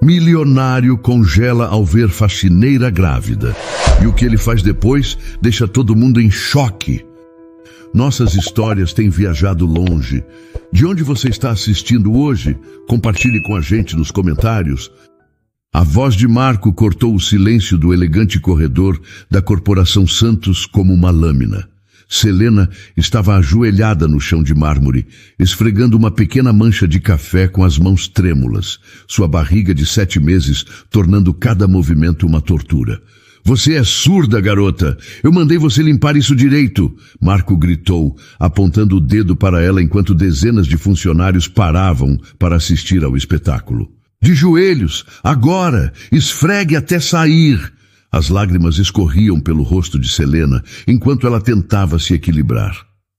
Milionário congela ao ver faxineira grávida. E o que ele faz depois deixa todo mundo em choque. Nossas histórias têm viajado longe. De onde você está assistindo hoje? Compartilhe com a gente nos comentários. A voz de Marco cortou o silêncio do elegante corredor da Corporação Santos como uma lâmina. Selena estava ajoelhada no chão de mármore, esfregando uma pequena mancha de café com as mãos trêmulas, sua barriga de 7 meses tornando cada movimento uma tortura. Você é surda, garota! Eu mandei você limpar isso direito! Marco gritou, apontando o dedo para ela enquanto dezenas de funcionários paravam para assistir ao espetáculo. De joelhos! Agora! Esfregue até sair! As lágrimas escorriam pelo rosto de Selena enquanto ela tentava se equilibrar.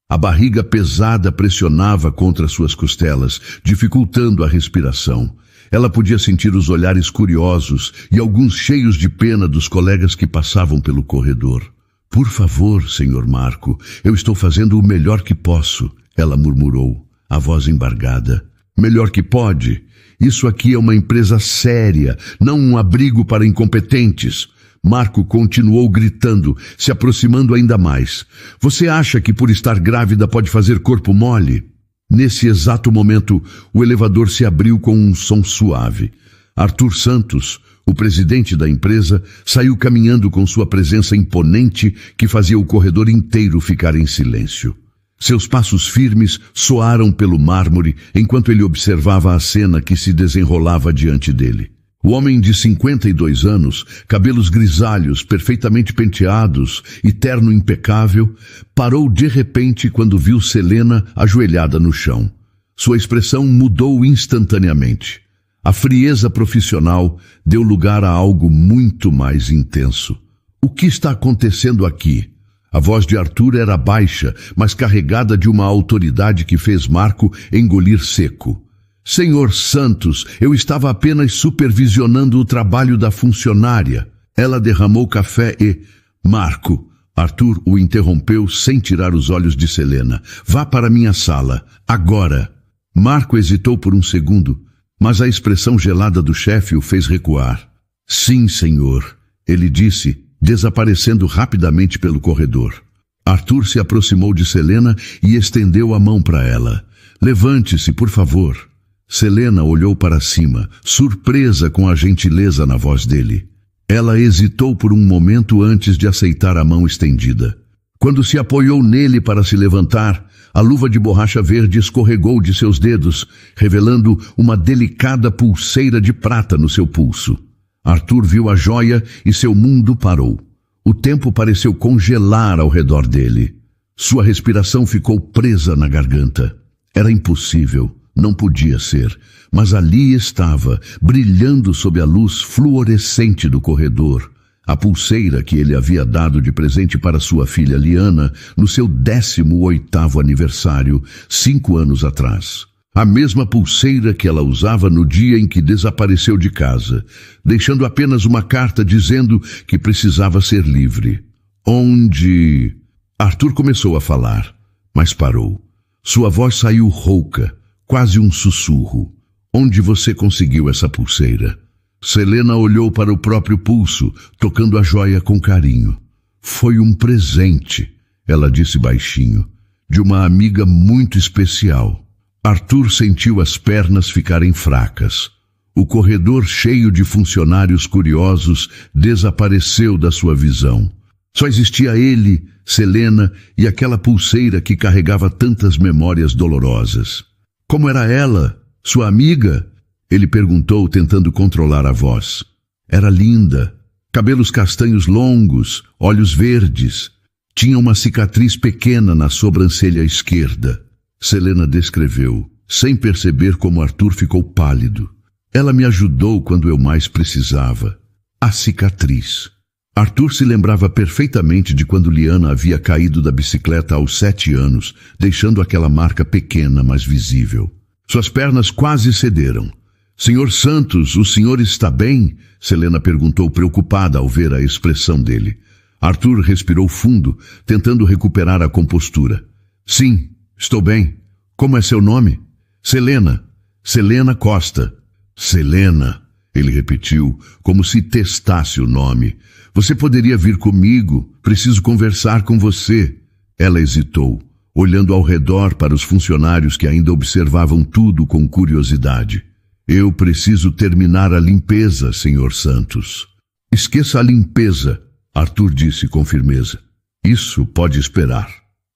A barriga pesada pressionava contra suas costelas, dificultando a respiração. Ela podia sentir os olhares curiosos e alguns cheios de pena dos colegas que passavam pelo corredor. Por favor, Sr. Marco, eu estou fazendo o melhor que posso, ela murmurou, a voz embargada. Melhor que pode? Isso aqui é uma empresa séria, não um abrigo para incompetentes. Marco continuou gritando, se aproximando ainda mais. Você acha que por estar grávida pode fazer corpo mole? Nesse exato momento, o elevador se abriu com um som suave. Arthur Santos, o presidente da empresa, saiu caminhando com sua presença imponente que fazia o corredor inteiro ficar em silêncio. Seus passos firmes soaram pelo mármore enquanto ele observava a cena que se desenrolava diante dele. O homem de 52 anos, cabelos grisalhos, perfeitamente penteados e terno impecável, parou de repente quando viu Selena ajoelhada no chão. Sua expressão mudou instantaneamente. A frieza profissional deu lugar a algo muito mais intenso. O que está acontecendo aqui? A voz de Arthur era baixa, mas carregada de uma autoridade que fez Marco engolir seco. Senhor Santos, eu estava apenas supervisionando o trabalho da funcionária. Ela derramou café e... Marco, Arthur o interrompeu sem tirar os olhos de Selena. Vá para minha sala, agora. Marco hesitou por um segundo, mas a expressão gelada do chefe o fez recuar. Sim, senhor, ele disse, desaparecendo rapidamente pelo corredor. Arthur se aproximou de Selena e estendeu a mão para ela. Levante-se, por favor. Selena olhou para cima, surpresa com a gentileza na voz dele. Ela hesitou por um momento antes de aceitar a mão estendida. Quando se apoiou nele para se levantar, a luva de borracha verde escorregou de seus dedos, revelando uma delicada pulseira de prata no seu pulso. Arthur viu a joia e seu mundo parou. O tempo pareceu congelar ao redor dele. Sua respiração ficou presa na garganta. Era impossível. Não podia ser, mas ali estava, brilhando sob a luz fluorescente do corredor, a pulseira que ele havia dado de presente para sua filha Liana no seu 18º aniversário, 5 anos atrás. A mesma pulseira que ela usava no dia em que desapareceu de casa, deixando apenas uma carta dizendo que precisava ser livre. Onde... Arthur começou a falar, mas parou. Sua voz saiu rouca. Quase um sussurro. Onde você conseguiu essa pulseira? Selena olhou para o próprio pulso, tocando a joia com carinho. Foi um presente, ela disse baixinho, de uma amiga muito especial. Arthur sentiu as pernas ficarem fracas. O corredor cheio de funcionários curiosos desapareceu da sua visão. Só existia ele, Selena e aquela pulseira que carregava tantas memórias dolorosas. Como era ela, sua amiga? Ele perguntou, tentando controlar a voz. Era linda, cabelos castanhos longos, olhos verdes. Tinha uma cicatriz pequena na sobrancelha esquerda. Selena descreveu, sem perceber como Arthur ficou pálido. Ela me ajudou quando eu mais precisava. A cicatriz. Arthur se lembrava perfeitamente de quando Liana havia caído da bicicleta aos 7 anos, deixando aquela marca pequena, mas visível. Suas pernas quase cederam. Senhor Santos, o senhor está bem? Selena perguntou preocupada ao ver a expressão dele. Arthur respirou fundo, tentando recuperar a compostura. Sim, estou bem. Como é seu nome? Selena. Selena Costa. Selena. Ele repetiu, como se testasse o nome. Você poderia vir comigo? Preciso conversar com você. Ela hesitou, olhando ao redor para os funcionários que ainda observavam tudo com curiosidade. Eu preciso terminar a limpeza, Sr. Santos. Esqueça a limpeza, Arthur disse com firmeza. Isso pode esperar.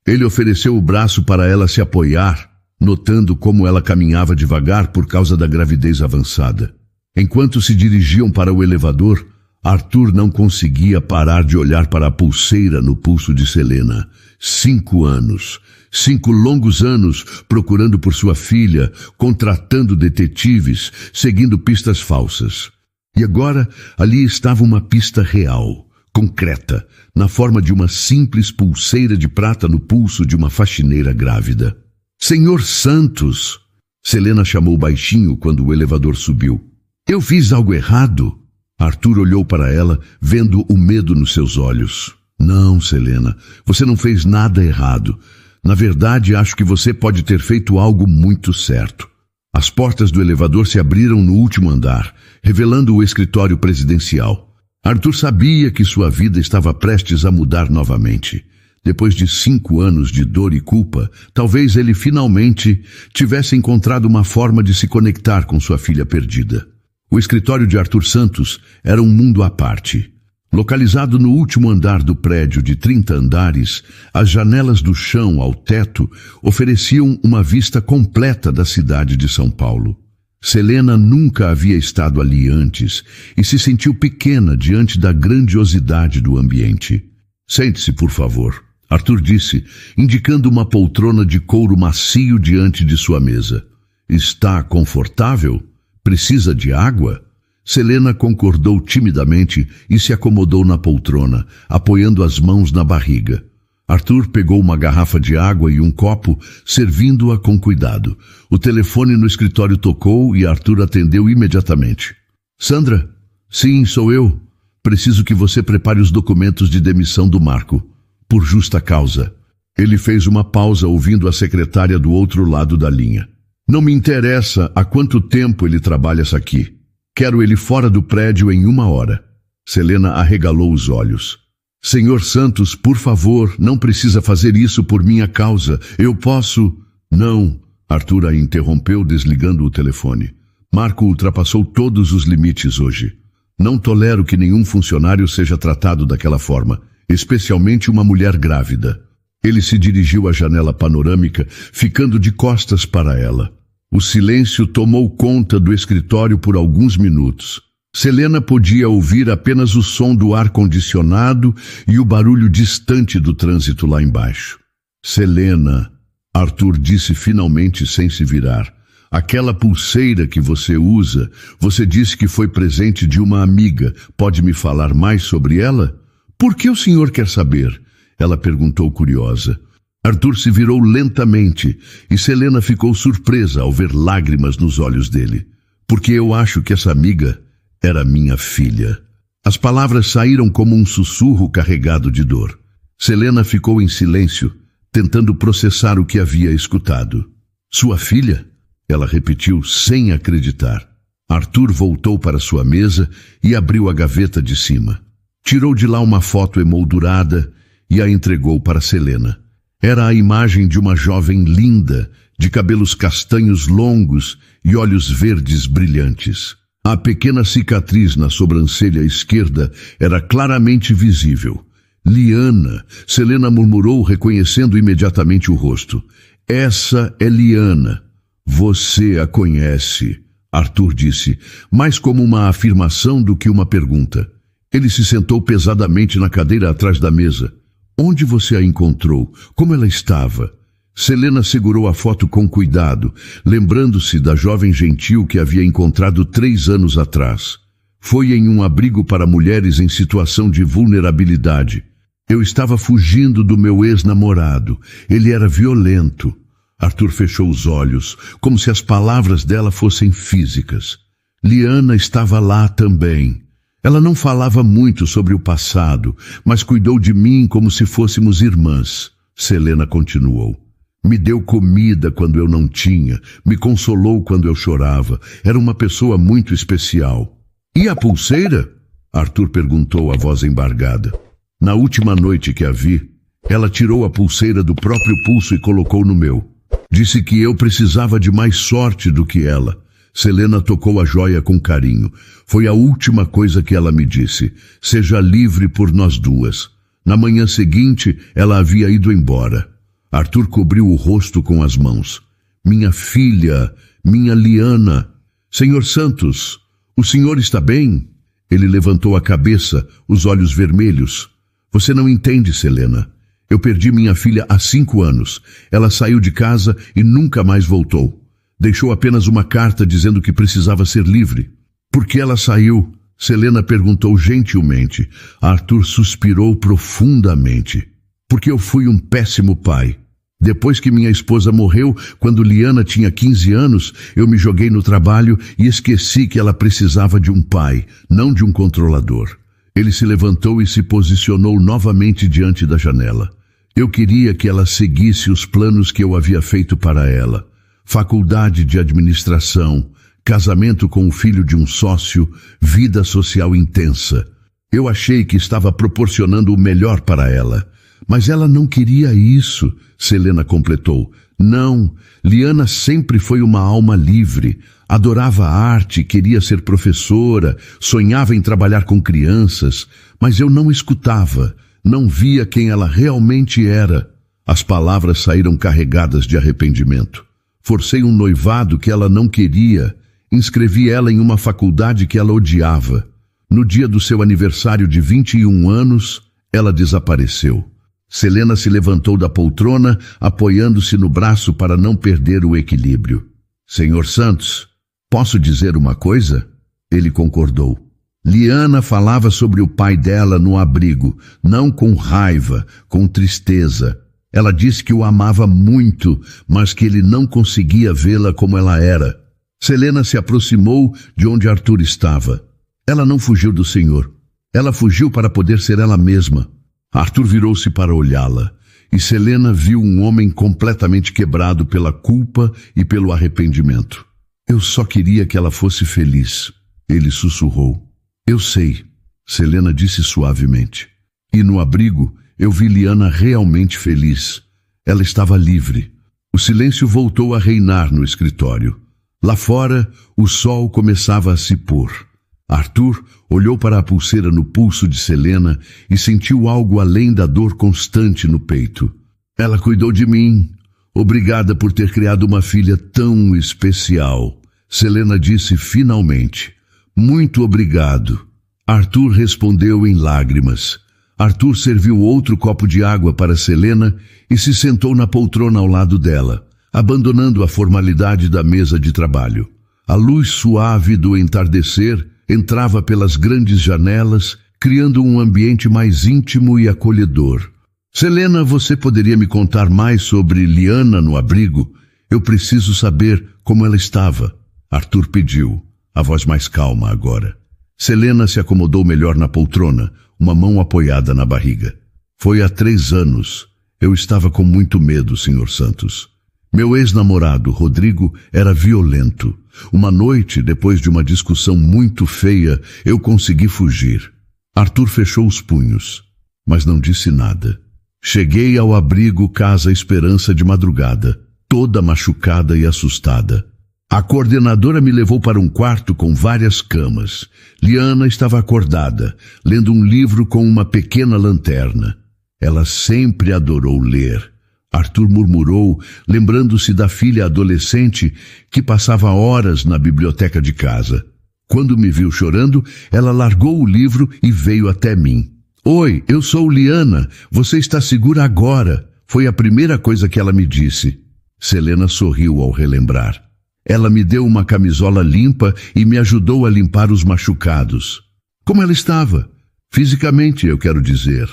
Ele ofereceu o braço para ela se apoiar, notando como ela caminhava devagar por causa da gravidez avançada. Enquanto se dirigiam para o elevador, Arthur não conseguia parar de olhar para a pulseira no pulso de Selena. 5 anos. 5 longos anos procurando por sua filha, contratando detetives, seguindo pistas falsas. E agora, ali estava uma pista real, concreta, na forma de uma simples pulseira de prata no pulso de uma faxineira grávida. Senhor Santos! Selena chamou baixinho quando o elevador subiu. Eu fiz algo errado? Arthur olhou para ela, vendo o medo nos seus olhos. Não, Selena, você não fez nada errado. Na verdade, acho que você pode ter feito algo muito certo. As portas do elevador se abriram no último andar, revelando o escritório presidencial. Arthur sabia que sua vida estava prestes a mudar novamente. Depois de 5 anos de dor e culpa, talvez ele finalmente tivesse encontrado uma forma de se conectar com sua filha perdida. O escritório de Arthur Santos era um mundo à parte. Localizado no último andar do prédio de 30 andares, as janelas do chão ao teto ofereciam uma vista completa da cidade de São Paulo. Selena nunca havia estado ali antes e se sentiu pequena diante da grandiosidade do ambiente. Sente-se, por favor, Arthur disse, indicando uma poltrona de couro macio diante de sua mesa. Está confortável? Precisa de água? Selena concordou timidamente e se acomodou na poltrona, apoiando as mãos na barriga. Arthur pegou uma garrafa de água e um copo, servindo-a com cuidado. O telefone no escritório tocou e Arthur atendeu imediatamente. Sandra? Sim, sou eu. Preciso que você prepare os documentos de demissão do Marco. Por justa causa. Ele fez uma pausa ouvindo a secretária do outro lado da linha. Não me interessa há quanto tempo ele trabalha aqui. Quero ele fora do prédio em 1 hora. Selena arregalou os olhos. Senhor Santos, por favor, não precisa fazer isso por minha causa. Eu posso... Não, Arthur a interrompeu desligando o telefone. Marco ultrapassou todos os limites hoje. Não tolero que nenhum funcionário seja tratado daquela forma, especialmente uma mulher grávida. Ele se dirigiu à janela panorâmica, ficando de costas para ela. O silêncio tomou conta do escritório por alguns minutos. Selena podia ouvir apenas o som do ar-condicionado e o barulho distante do trânsito lá embaixo. Selena, Arthur disse finalmente sem se virar. Aquela pulseira que você usa, você disse que foi presente de uma amiga. Pode me falar mais sobre ela? Por que o senhor quer saber? Ela perguntou curiosa. Arthur se virou lentamente e Selena ficou surpresa ao ver lágrimas nos olhos dele. Porque eu acho que essa amiga era minha filha. As palavras saíram como um sussurro carregado de dor. Selena ficou em silêncio, tentando processar o que havia escutado. Sua filha? Ela repetiu sem acreditar. Arthur voltou para sua mesa e abriu a gaveta de cima. Tirou de lá uma foto emoldurada e a entregou para Selena. Era a imagem de uma jovem linda, de cabelos castanhos longos e olhos verdes brilhantes. A pequena cicatriz na sobrancelha esquerda era claramente visível. Liana, Selena murmurou, reconhecendo imediatamente o rosto. Essa é Liana. Você a conhece, Arthur disse, mais como uma afirmação do que uma pergunta. Ele se sentou pesadamente na cadeira atrás da mesa. Onde você a encontrou? Como ela estava? Selena segurou a foto com cuidado, lembrando-se da jovem gentil que havia encontrado 3 anos atrás. Foi em um abrigo para mulheres em situação de vulnerabilidade. Eu estava fugindo do meu ex-namorado. Ele era violento. Arthur fechou os olhos, como se as palavras dela fossem físicas. Liana estava lá também. Ela não falava muito sobre o passado, mas cuidou de mim como se fôssemos irmãs. Selena continuou. Me deu comida quando eu não tinha, me consolou quando eu chorava. Era uma pessoa muito especial. E a pulseira? Arthur perguntou, a voz embargada. Na última noite que a vi, ela tirou a pulseira do próprio pulso e colocou no meu. Disse que eu precisava de mais sorte do que ela. Selena tocou a joia com carinho. Foi a última coisa que ela me disse. Seja livre por nós duas. Na manhã seguinte, ela havia ido embora. Arthur cobriu o rosto com as mãos. Minha filha, minha Liana. Senhor Santos, o senhor está bem? Ele levantou a cabeça, os olhos vermelhos. Você não entende, Selena. Eu perdi minha filha há 5 anos. Ela saiu de casa e nunca mais voltou. Deixou apenas uma carta dizendo que precisava ser livre. Por que ela saiu? Selena perguntou gentilmente. Arthur suspirou profundamente. Porque eu fui um péssimo pai. Depois que minha esposa morreu, quando Liana tinha 15 anos, eu me joguei no trabalho e esqueci que ela precisava de um pai, não de um controlador. Ele se levantou e se posicionou novamente diante da janela. Eu queria que ela seguisse os planos que eu havia feito para ela. Faculdade de administração, casamento com o filho de um sócio, vida social intensa. Eu achei que estava proporcionando o melhor para ela. Mas ela não queria isso, Selena completou. Não, Liana sempre foi uma alma livre. Adorava a arte, queria ser professora, sonhava em trabalhar com crianças. Mas eu não escutava, não via quem ela realmente era. As palavras saíram carregadas de arrependimento. Forcei um noivado que ela não queria. Inscrevi ela em uma faculdade que ela odiava. No dia do seu aniversário de 21 anos, ela desapareceu. Selena se levantou da poltrona, apoiando-se no braço para não perder o equilíbrio. Senhor Santos, posso dizer uma coisa? Ele concordou. Liana falava sobre o pai dela no abrigo, não com raiva, com tristeza. Ela disse que o amava muito, mas que ele não conseguia vê-la como ela era. Selena se aproximou de onde Arthur estava. Ela não fugiu do Senhor. Ela fugiu para poder ser ela mesma. Arthur virou-se para olhá-la, e Selena viu um homem completamente quebrado pela culpa e pelo arrependimento. Eu só queria que ela fosse feliz, ele sussurrou. Eu sei, Selena disse suavemente. E no abrigo, eu vi Liana realmente feliz. Ela estava livre. O silêncio voltou a reinar no escritório. Lá fora, o sol começava a se pôr. Arthur olhou para a pulseira no pulso de Selena e sentiu algo além da dor constante no peito. Ela cuidou de mim. Obrigada por ter criado uma filha tão especial. Selena disse finalmente. Muito obrigado. Arthur respondeu em lágrimas. Arthur serviu outro copo de água para Selena e se sentou na poltrona ao lado dela, abandonando a formalidade da mesa de trabalho. A luz suave do entardecer entrava pelas grandes janelas, criando um ambiente mais íntimo e acolhedor. Selena, você poderia me contar mais sobre Liana no abrigo? Eu preciso saber como ela estava. Arthur pediu, a voz mais calma agora. Selena se acomodou melhor na poltrona, uma mão apoiada na barriga. Foi há 3 anos. Eu estava com muito medo, Sr. Santos. Meu ex-namorado, Rodrigo, era violento. Uma noite, depois de uma discussão muito feia, eu consegui fugir. Arthur fechou os punhos, mas não disse nada. Cheguei ao abrigo Casa Esperança de madrugada, toda machucada e assustada. A coordenadora me levou para um quarto com várias camas. Liana estava acordada, lendo um livro com uma pequena lanterna. Ela sempre adorou ler. Arthur murmurou, lembrando-se da filha adolescente que passava horas na biblioteca de casa. Quando me viu chorando, ela largou o livro e veio até mim. Oi, eu sou Liana. Você está segura agora. Foi a primeira coisa que ela me disse. Selena sorriu ao relembrar. Ela me deu uma camisola limpa e me ajudou a limpar os machucados. Como ela estava? Fisicamente, eu quero dizer.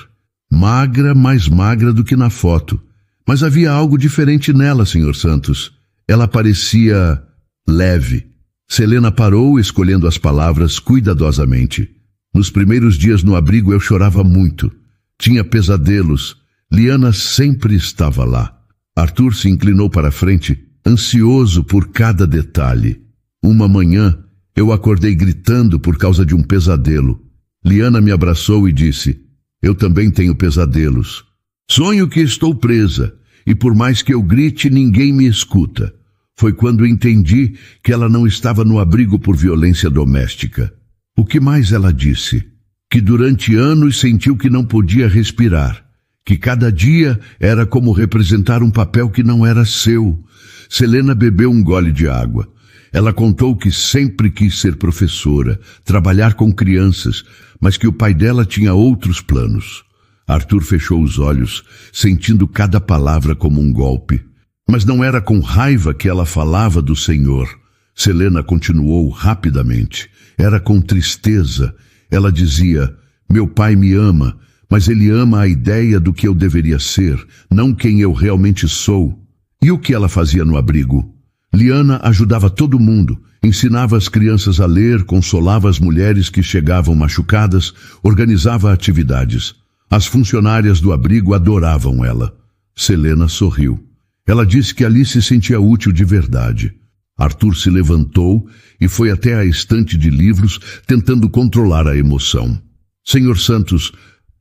Magra, mais magra do que na foto. Mas havia algo diferente nela, Sr. Santos. Ela parecia leve. Selena parou, escolhendo as palavras cuidadosamente. Nos primeiros dias no abrigo eu chorava muito. Tinha pesadelos. Liana sempre estava lá. Arthur se inclinou para a frente, ansioso por cada detalhe. Uma manhã, Eu acordei gritando por causa de um pesadelo. Liana me abraçou e disse: eu também tenho pesadelos. Sonho que estou presa, e por mais que eu grite, ninguém me escuta. Foi quando entendi que ela não estava no abrigo por violência doméstica. O que mais ela disse? Que durante anos sentiu que não podia respirar, que cada dia era como representar um papel que não era seu. Selena bebeu um gole de água. Ela contou que sempre quis ser professora, trabalhar com crianças, mas que o pai dela tinha outros planos. Arthur fechou os olhos, sentindo cada palavra como um golpe. Mas não era com raiva que ela falava do Senhor. Selena continuou rapidamente. Era com tristeza. Ela dizia: meu pai me ama, mas ele ama a ideia do que eu deveria ser, não quem eu realmente sou. E o que ela fazia no abrigo? Liana ajudava todo mundo, ensinava as crianças a ler, consolava as mulheres que chegavam machucadas, organizava atividades. As funcionárias do abrigo adoravam ela. Selena sorriu. Ela disse que ali se sentia útil de verdade. Arthur se levantou e foi até a estante de livros, tentando controlar a emoção. Senhor Santos,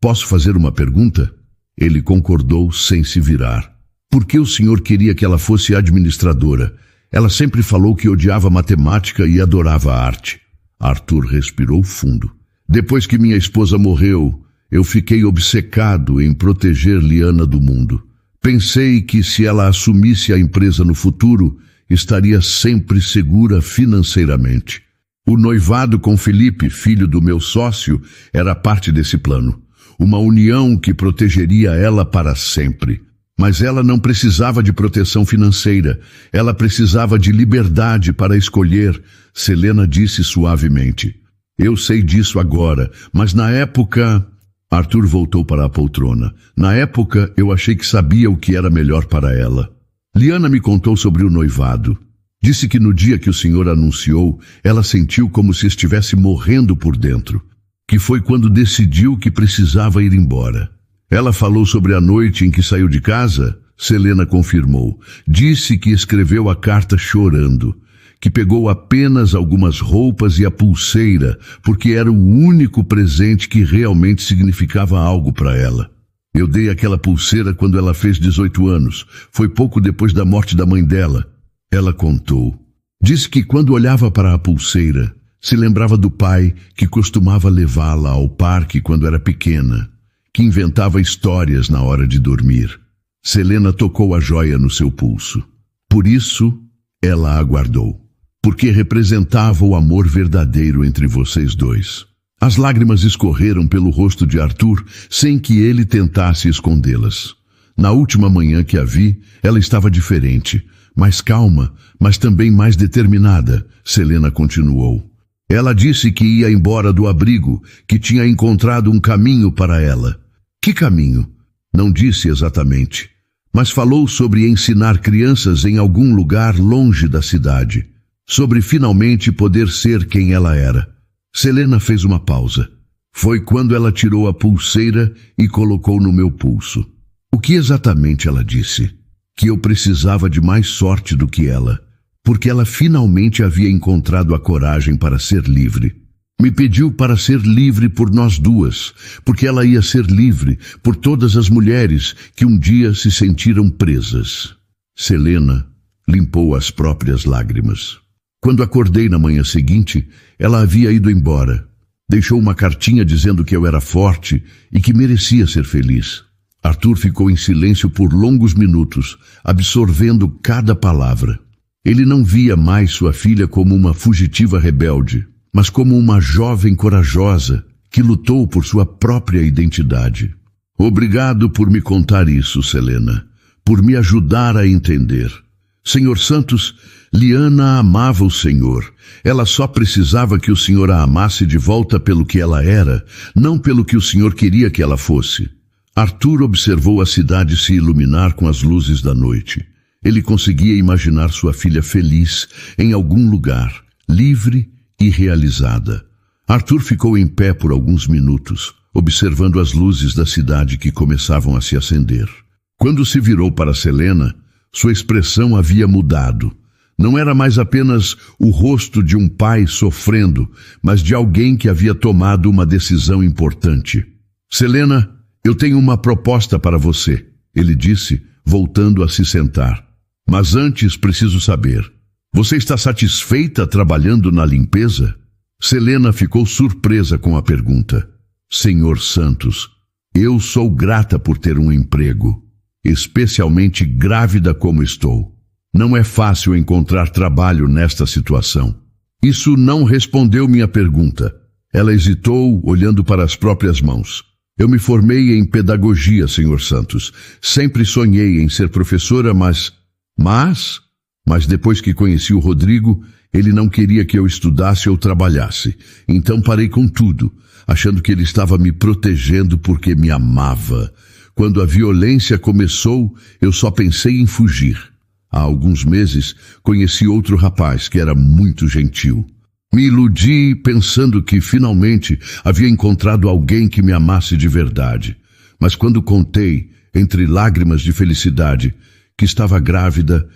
posso fazer uma pergunta? Ele concordou sem se virar. Por que o senhor queria que ela fosse administradora? Ela sempre falou que odiava matemática e adorava a arte. Arthur respirou fundo. Depois que minha esposa morreu, eu fiquei obcecado em proteger Liana do mundo. Pensei que se ela assumisse a empresa no futuro, estaria sempre segura financeiramente. O noivado com Felipe, filho do meu sócio, era parte desse plano. Uma união que protegeria ela para sempre. Mas ela não precisava de proteção financeira. Ela precisava de liberdade para escolher, Selena disse suavemente. Eu sei disso agora, mas na época... Arthur voltou para a poltrona. Na época, eu achei que sabia o que era melhor para ela. Liana me contou sobre o noivado. Disse que no dia que o senhor anunciou, ela sentiu como se estivesse morrendo por dentro. Que foi quando decidiu que precisava ir embora. Ela falou sobre a noite em que saiu de casa? Selena confirmou. Disse que escreveu a carta chorando. Que pegou apenas algumas roupas e a pulseira, porque era o único presente que realmente significava algo para ela. Eu dei aquela pulseira quando ela fez 18 anos. Foi pouco depois da morte da mãe dela. Ela contou. Disse que quando olhava para a pulseira, se lembrava do pai que costumava levá-la ao parque quando era pequena, que inventava histórias na hora de dormir. Selena tocou a joia no seu pulso. Por isso, ela aguardou. Porque representava o amor verdadeiro entre vocês dois. As lágrimas escorreram pelo rosto de Arthur sem que ele tentasse escondê-las. Na última manhã que a vi, ela estava diferente, mais calma, mas também mais determinada, Selena continuou. Ela disse que ia embora do abrigo, que tinha encontrado um caminho para ela. Que caminho? Não disse exatamente, mas falou sobre ensinar crianças em algum lugar longe da cidade. Sobre finalmente poder ser quem ela era. Selena fez uma pausa. Foi quando ela tirou a pulseira e colocou no meu pulso. O que exatamente ela disse? Que eu precisava de mais sorte do que ela, porque ela finalmente havia encontrado a coragem para ser livre. Me pediu para ser livre por nós duas, porque ela ia ser livre por todas as mulheres que um dia se sentiram presas. Selena limpou as próprias lágrimas. Quando acordei na manhã seguinte, ela havia ido embora. Deixou uma cartinha dizendo que eu era forte e que merecia ser feliz. Arthur ficou em silêncio por longos minutos, absorvendo cada palavra. Ele não via mais sua filha como uma fugitiva rebelde, mas como uma jovem corajosa que lutou por sua própria identidade. Obrigado por me contar isso, Selena, por me ajudar a entender. Senhor Santos, Liana amava o Senhor. Ela só precisava que o Senhor a amasse de volta pelo que ela era, não pelo que o Senhor queria que ela fosse. Arthur observou a cidade se iluminar com as luzes da noite. Ele conseguia imaginar sua filha feliz em algum lugar, livre e realizada. Arthur ficou em pé por alguns minutos, observando as luzes da cidade que começavam a se acender. Quando se virou para Selena, sua expressão havia mudado. Não era mais apenas o rosto de um pai sofrendo, mas de alguém que havia tomado uma decisão importante. Selena, eu tenho uma proposta para você, ele disse, voltando a se sentar. Mas antes preciso saber, você está satisfeita trabalhando na limpeza? Selena ficou surpresa com a pergunta. Senhor Santos, eu sou grata por ter um emprego, especialmente grávida como estou. Não é fácil encontrar trabalho nesta situação. Isso não respondeu minha pergunta. Ela hesitou, olhando para as próprias mãos. Eu me formei em pedagogia, Senhor Santos. Sempre sonhei em ser professora, mas depois que conheci o Rodrigo, ele não queria que eu estudasse ou trabalhasse. Então parei com tudo, achando que ele estava me protegendo porque me amava. Quando a violência começou, eu só pensei em fugir. Há alguns meses, conheci outro rapaz que era muito gentil. Me iludi pensando que, finalmente, havia encontrado alguém que me amasse de verdade. Mas quando contei, entre lágrimas de felicidade, que estava grávida,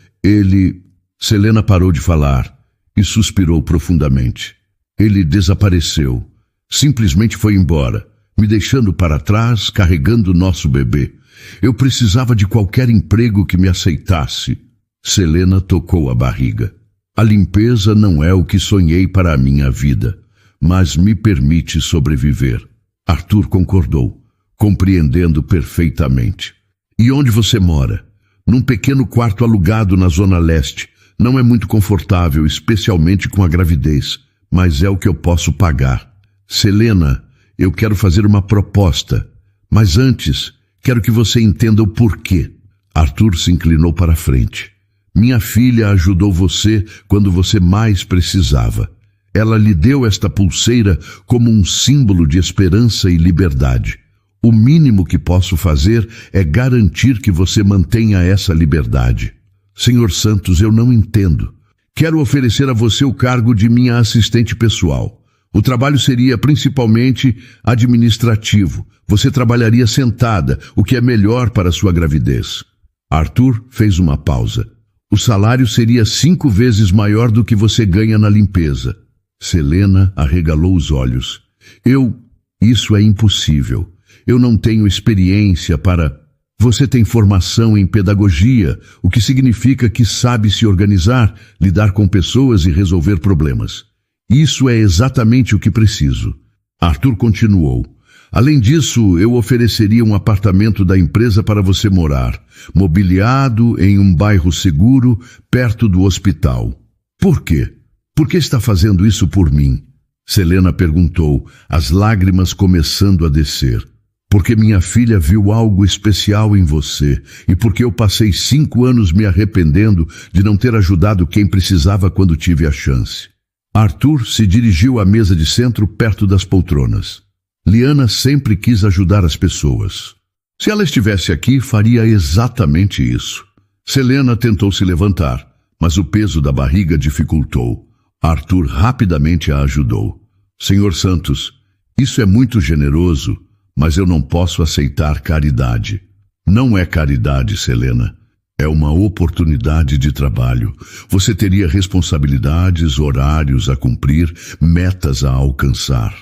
Selena parou de falar e suspirou profundamente. Ele desapareceu. Simplesmente foi embora, me deixando para trás, carregando nosso bebê. Eu precisava de qualquer emprego que me aceitasse. Selena tocou a barriga. A limpeza não é o que sonhei para a minha vida, mas me permite sobreviver. Arthur concordou, compreendendo perfeitamente. E onde você mora? Num pequeno quarto alugado na Zona Leste. Não é muito confortável, especialmente com a gravidez, mas é o que eu posso pagar. Selena, eu quero fazer uma proposta, mas antes, quero que você entenda o porquê. Arthur se inclinou para a frente. Minha filha ajudou você quando você mais precisava. Ela lhe deu esta pulseira como um símbolo de esperança e liberdade. O mínimo que posso fazer é garantir que você mantenha essa liberdade. Senhor Santos, eu não entendo. Quero oferecer a você o cargo de minha assistente pessoal. O trabalho seria principalmente administrativo. Você trabalharia sentada, o que é melhor para sua gravidez. Arthur fez uma pausa. O salário seria 5 vezes maior do que você ganha na limpeza. Selena arregalou os olhos. Isso é impossível. Eu não tenho experiência para... Você tem formação em pedagogia, o que significa que sabe se organizar, lidar com pessoas e resolver problemas. Isso é exatamente o que preciso. Arthur continuou. Além disso, eu ofereceria um apartamento da empresa para você morar, mobiliado em um bairro seguro, perto do hospital. Por quê? Por que está fazendo isso por mim? Selena perguntou, as lágrimas começando a descer. Porque minha filha viu algo especial em você e porque eu passei 5 anos me arrependendo de não ter ajudado quem precisava quando tive a chance. Arthur se dirigiu à mesa de centro perto das poltronas. Liana sempre quis ajudar as pessoas. Se ela estivesse aqui, faria exatamente isso. Selena tentou se levantar, mas o peso da barriga dificultou. Arthur rapidamente a ajudou. Senhor Santos, isso é muito generoso, mas eu não posso aceitar caridade. Não é caridade, Selena. É uma oportunidade de trabalho. Você teria responsabilidades, horários a cumprir, metas a alcançar.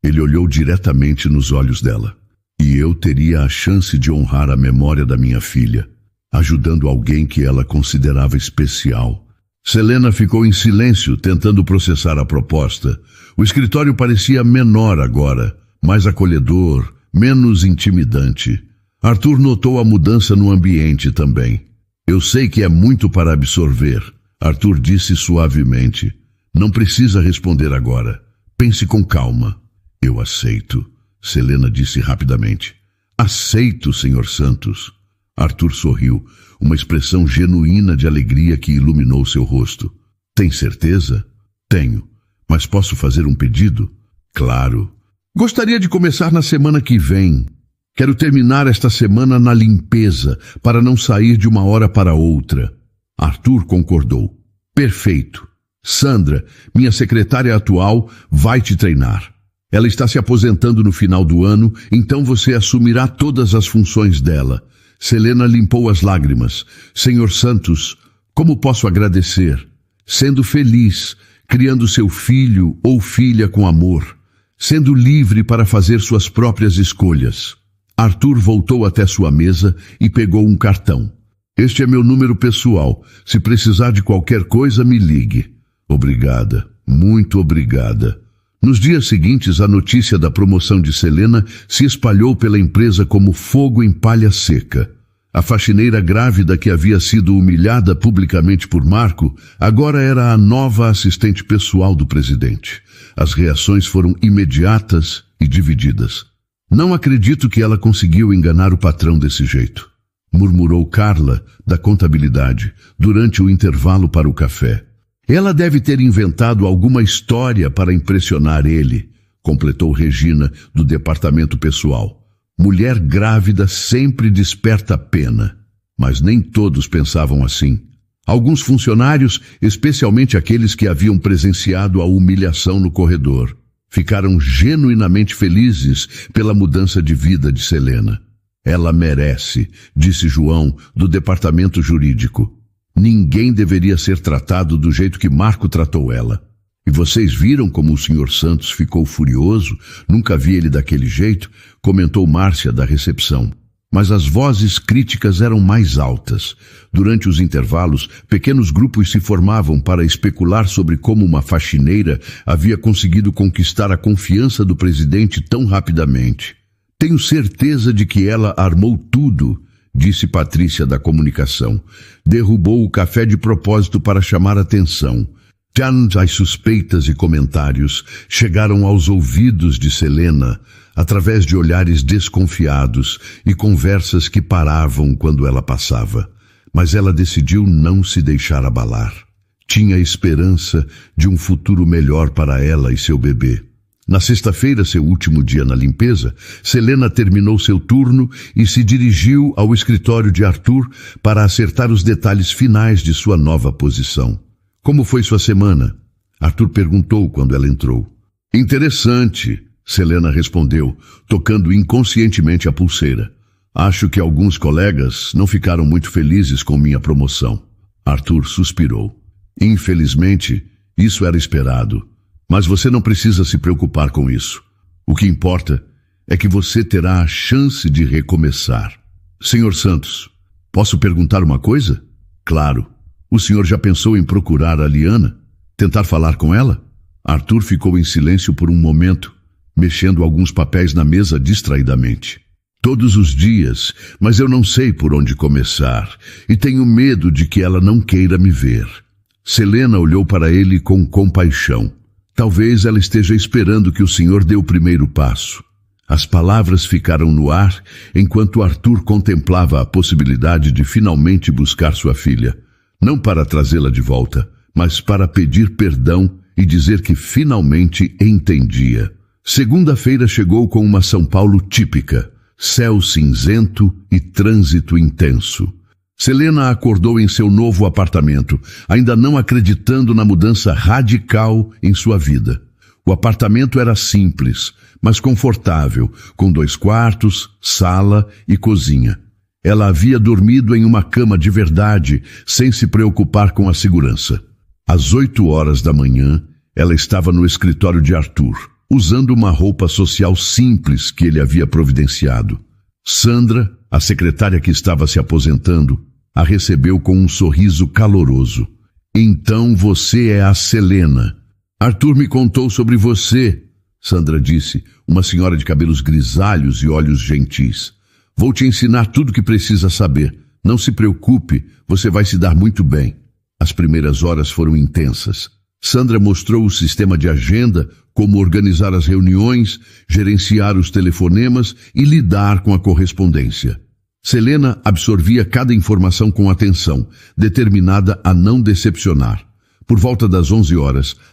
Ele olhou diretamente nos olhos dela. E eu teria a chance de honrar a memória da minha filha, ajudando alguém que ela considerava especial. Selena ficou em silêncio, tentando processar a proposta. O escritório parecia menor agora, mais acolhedor, menos intimidante. Arthur notou a mudança no ambiente também. Eu sei que é muito para absorver, Arthur disse suavemente. Não precisa responder agora. Pense com calma. Eu aceito, Selena disse rapidamente. Aceito, Senhor Santos. Arthur sorriu, uma expressão genuína de alegria que iluminou seu rosto. Tem certeza? Tenho. Mas posso fazer um pedido? Claro. Gostaria de começar na semana que vem. Quero terminar esta semana na limpeza, para não sair de uma hora para outra. Arthur concordou. Perfeito. Sandra, minha secretária atual, vai te treinar. Ela está se aposentando no final do ano, então você assumirá todas as funções dela. Selena limpou as lágrimas. Senhor Santos, como posso agradecer? sendo feliz, criando seu filho ou filha com amor, sendo livre para fazer suas próprias escolhas. Arthur voltou até sua mesa e pegou um cartão. Este é meu número pessoal. Se precisar de qualquer coisa, me ligue. Obrigada, muito obrigada. Nos dias seguintes, a notícia da promoção de Selena se espalhou pela empresa como fogo em palha seca. A faxineira grávida que havia sido humilhada publicamente por Marco, agora era a nova assistente pessoal do presidente. As reações foram imediatas e divididas. Não acredito que ela conseguiu enganar o patrão desse jeito, murmurou Carla, da contabilidade, durante o intervalo para o café. Ela deve ter inventado alguma história para impressionar ele, completou Regina, do departamento pessoal. Mulher grávida sempre desperta pena, mas nem todos pensavam assim. Alguns funcionários, especialmente aqueles que haviam presenciado a humilhação no corredor, ficaram genuinamente felizes pela mudança de vida de Selena. Ela merece, disse João, do departamento jurídico. Ninguém deveria ser tratado do jeito que Marco tratou ela. E vocês viram como o Sr. Santos ficou furioso? Nunca vi ele daquele jeito, comentou Márcia da recepção. Mas as vozes críticas eram mais altas. Durante os intervalos, pequenos grupos se formavam para especular sobre como uma faxineira havia conseguido conquistar a confiança do presidente tão rapidamente. Tenho certeza de que ela armou tudo, disse Patrícia da comunicação. Derrubou o café de propósito para chamar atenção. As suspeitas e comentários chegaram aos ouvidos de Selena através de olhares desconfiados e conversas que paravam quando ela passava. Mas ela decidiu não se deixar abalar. Tinha esperança de um futuro melhor para ela e seu bebê. Na sexta-feira, seu último dia na limpeza, Selena terminou seu turno e se dirigiu ao escritório de Arthur para acertar os detalhes finais de sua nova posição. Como foi sua semana? Arthur perguntou quando ela entrou. Interessante, Selena respondeu, tocando inconscientemente a pulseira. Acho que alguns colegas não ficaram muito felizes com minha promoção. Arthur suspirou. Infelizmente, isso era esperado. Mas você não precisa se preocupar com isso. O que importa é que você terá a chance de recomeçar. Senhor Santos, posso perguntar uma coisa? Claro. O senhor já pensou em procurar a Liana? Tentar falar com ela? Arthur ficou em silêncio por um momento, mexendo alguns papéis na mesa distraidamente. Todos os dias, mas eu não sei por onde começar, e tenho medo de que ela não queira me ver. Selena olhou para ele com compaixão. Talvez ela esteja esperando que o senhor dê o primeiro passo. As palavras ficaram no ar enquanto Arthur contemplava a possibilidade de finalmente buscar sua filha. Não para trazê-la de volta, mas para pedir perdão e dizer que finalmente entendia. Segunda-feira chegou com uma São Paulo típica, céu cinzento e trânsito intenso. Selena acordou em seu novo apartamento, ainda não acreditando na mudança radical em sua vida. O apartamento era simples, mas confortável, com 2 quartos, sala e cozinha. Ela havia dormido em uma cama de verdade, sem se preocupar com a segurança. Às 8 da manhã, ela estava no escritório de Arthur, usando uma roupa social simples que ele havia providenciado. Sandra, a secretária que estava se aposentando, a recebeu com um sorriso caloroso. Então você é a Selena. Arthur me contou sobre você, Sandra disse, uma senhora de cabelos grisalhos e olhos gentis. Vou te ensinar tudo o que precisa saber. Não se preocupe, você vai se dar muito bem. As primeiras horas foram intensas. Sandra mostrou o sistema de agenda, como organizar as reuniões, gerenciar os telefonemas e lidar com a correspondência. Selena absorvia cada informação com atenção, determinada a não decepcionar. Por volta das 11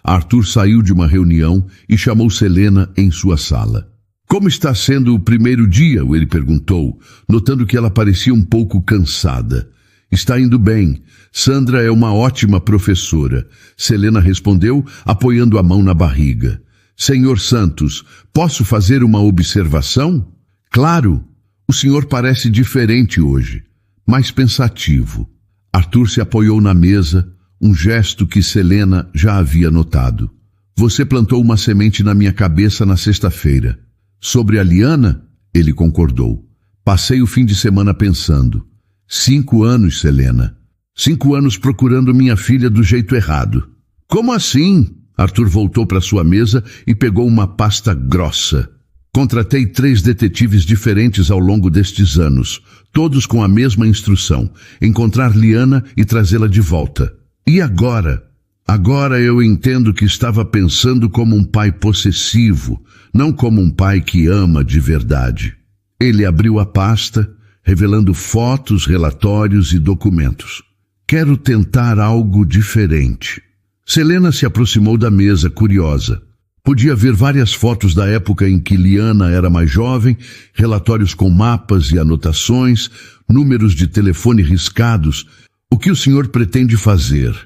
Arthur saiu de uma reunião e chamou Selena em sua sala. Como está sendo o primeiro dia? Ele perguntou, notando que ela parecia um pouco cansada. Está indo bem. Sandra é uma ótima professora. Selena respondeu, apoiando a mão na barriga. Senhor Santos, posso fazer uma observação? Claro. O senhor parece diferente hoje, mais pensativo. Arthur se apoiou na mesa, um gesto que Selena já havia notado. Você plantou uma semente na minha cabeça na sexta-feira. Sobre a Liana, ele concordou. Passei o fim de semana pensando. 5 anos, Selena. 5 anos procurando minha filha do jeito errado. Como assim? Arthur voltou para sua mesa e pegou uma pasta grossa. Contratei 3 detetives diferentes ao longo destes anos, todos com a mesma instrução, encontrar Liana e trazê-la de volta. E agora? Agora eu entendo que estava pensando como um pai possessivo, não como um pai que ama de verdade. Ele abriu a pasta, revelando fotos, relatórios e documentos. Quero tentar algo diferente. Selena se aproximou da mesa, curiosa. Podia ver várias fotos da época em que Liana era mais jovem, relatórios com mapas e anotações, números de telefone riscados. O que o senhor pretende fazer?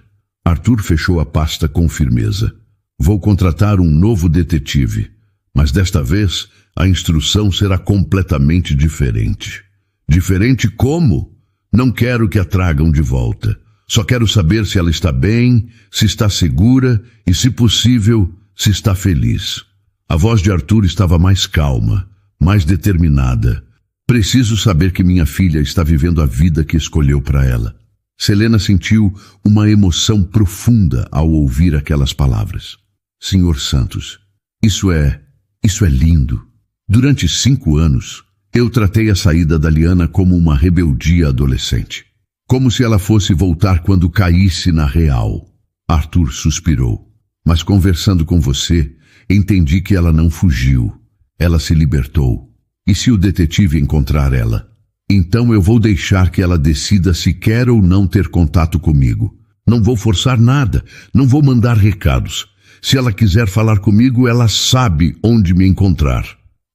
Arthur fechou a pasta com firmeza. Vou contratar um novo detetive, mas desta vez a instrução será completamente diferente. Diferente como? Não quero que a tragam de volta. Só quero saber se ela está bem, se está segura e, se possível, se está feliz. A voz de Arthur estava mais calma, mais determinada. Preciso saber que minha filha está vivendo a vida que escolheu para ela. Selena sentiu uma emoção profunda ao ouvir aquelas palavras. Senhor Santos, isso é lindo. Durante 5 anos, eu tratei a saída da Liana como uma rebeldia adolescente. Como se ela fosse voltar quando caísse na real. Arthur suspirou. Mas conversando com você, entendi que ela não fugiu. Ela se libertou. E se o detetive encontrar ela? Então eu vou deixar que ela decida se quer ou não ter contato comigo. Não vou forçar nada, não vou mandar recados. Se ela quiser falar comigo, ela sabe onde me encontrar.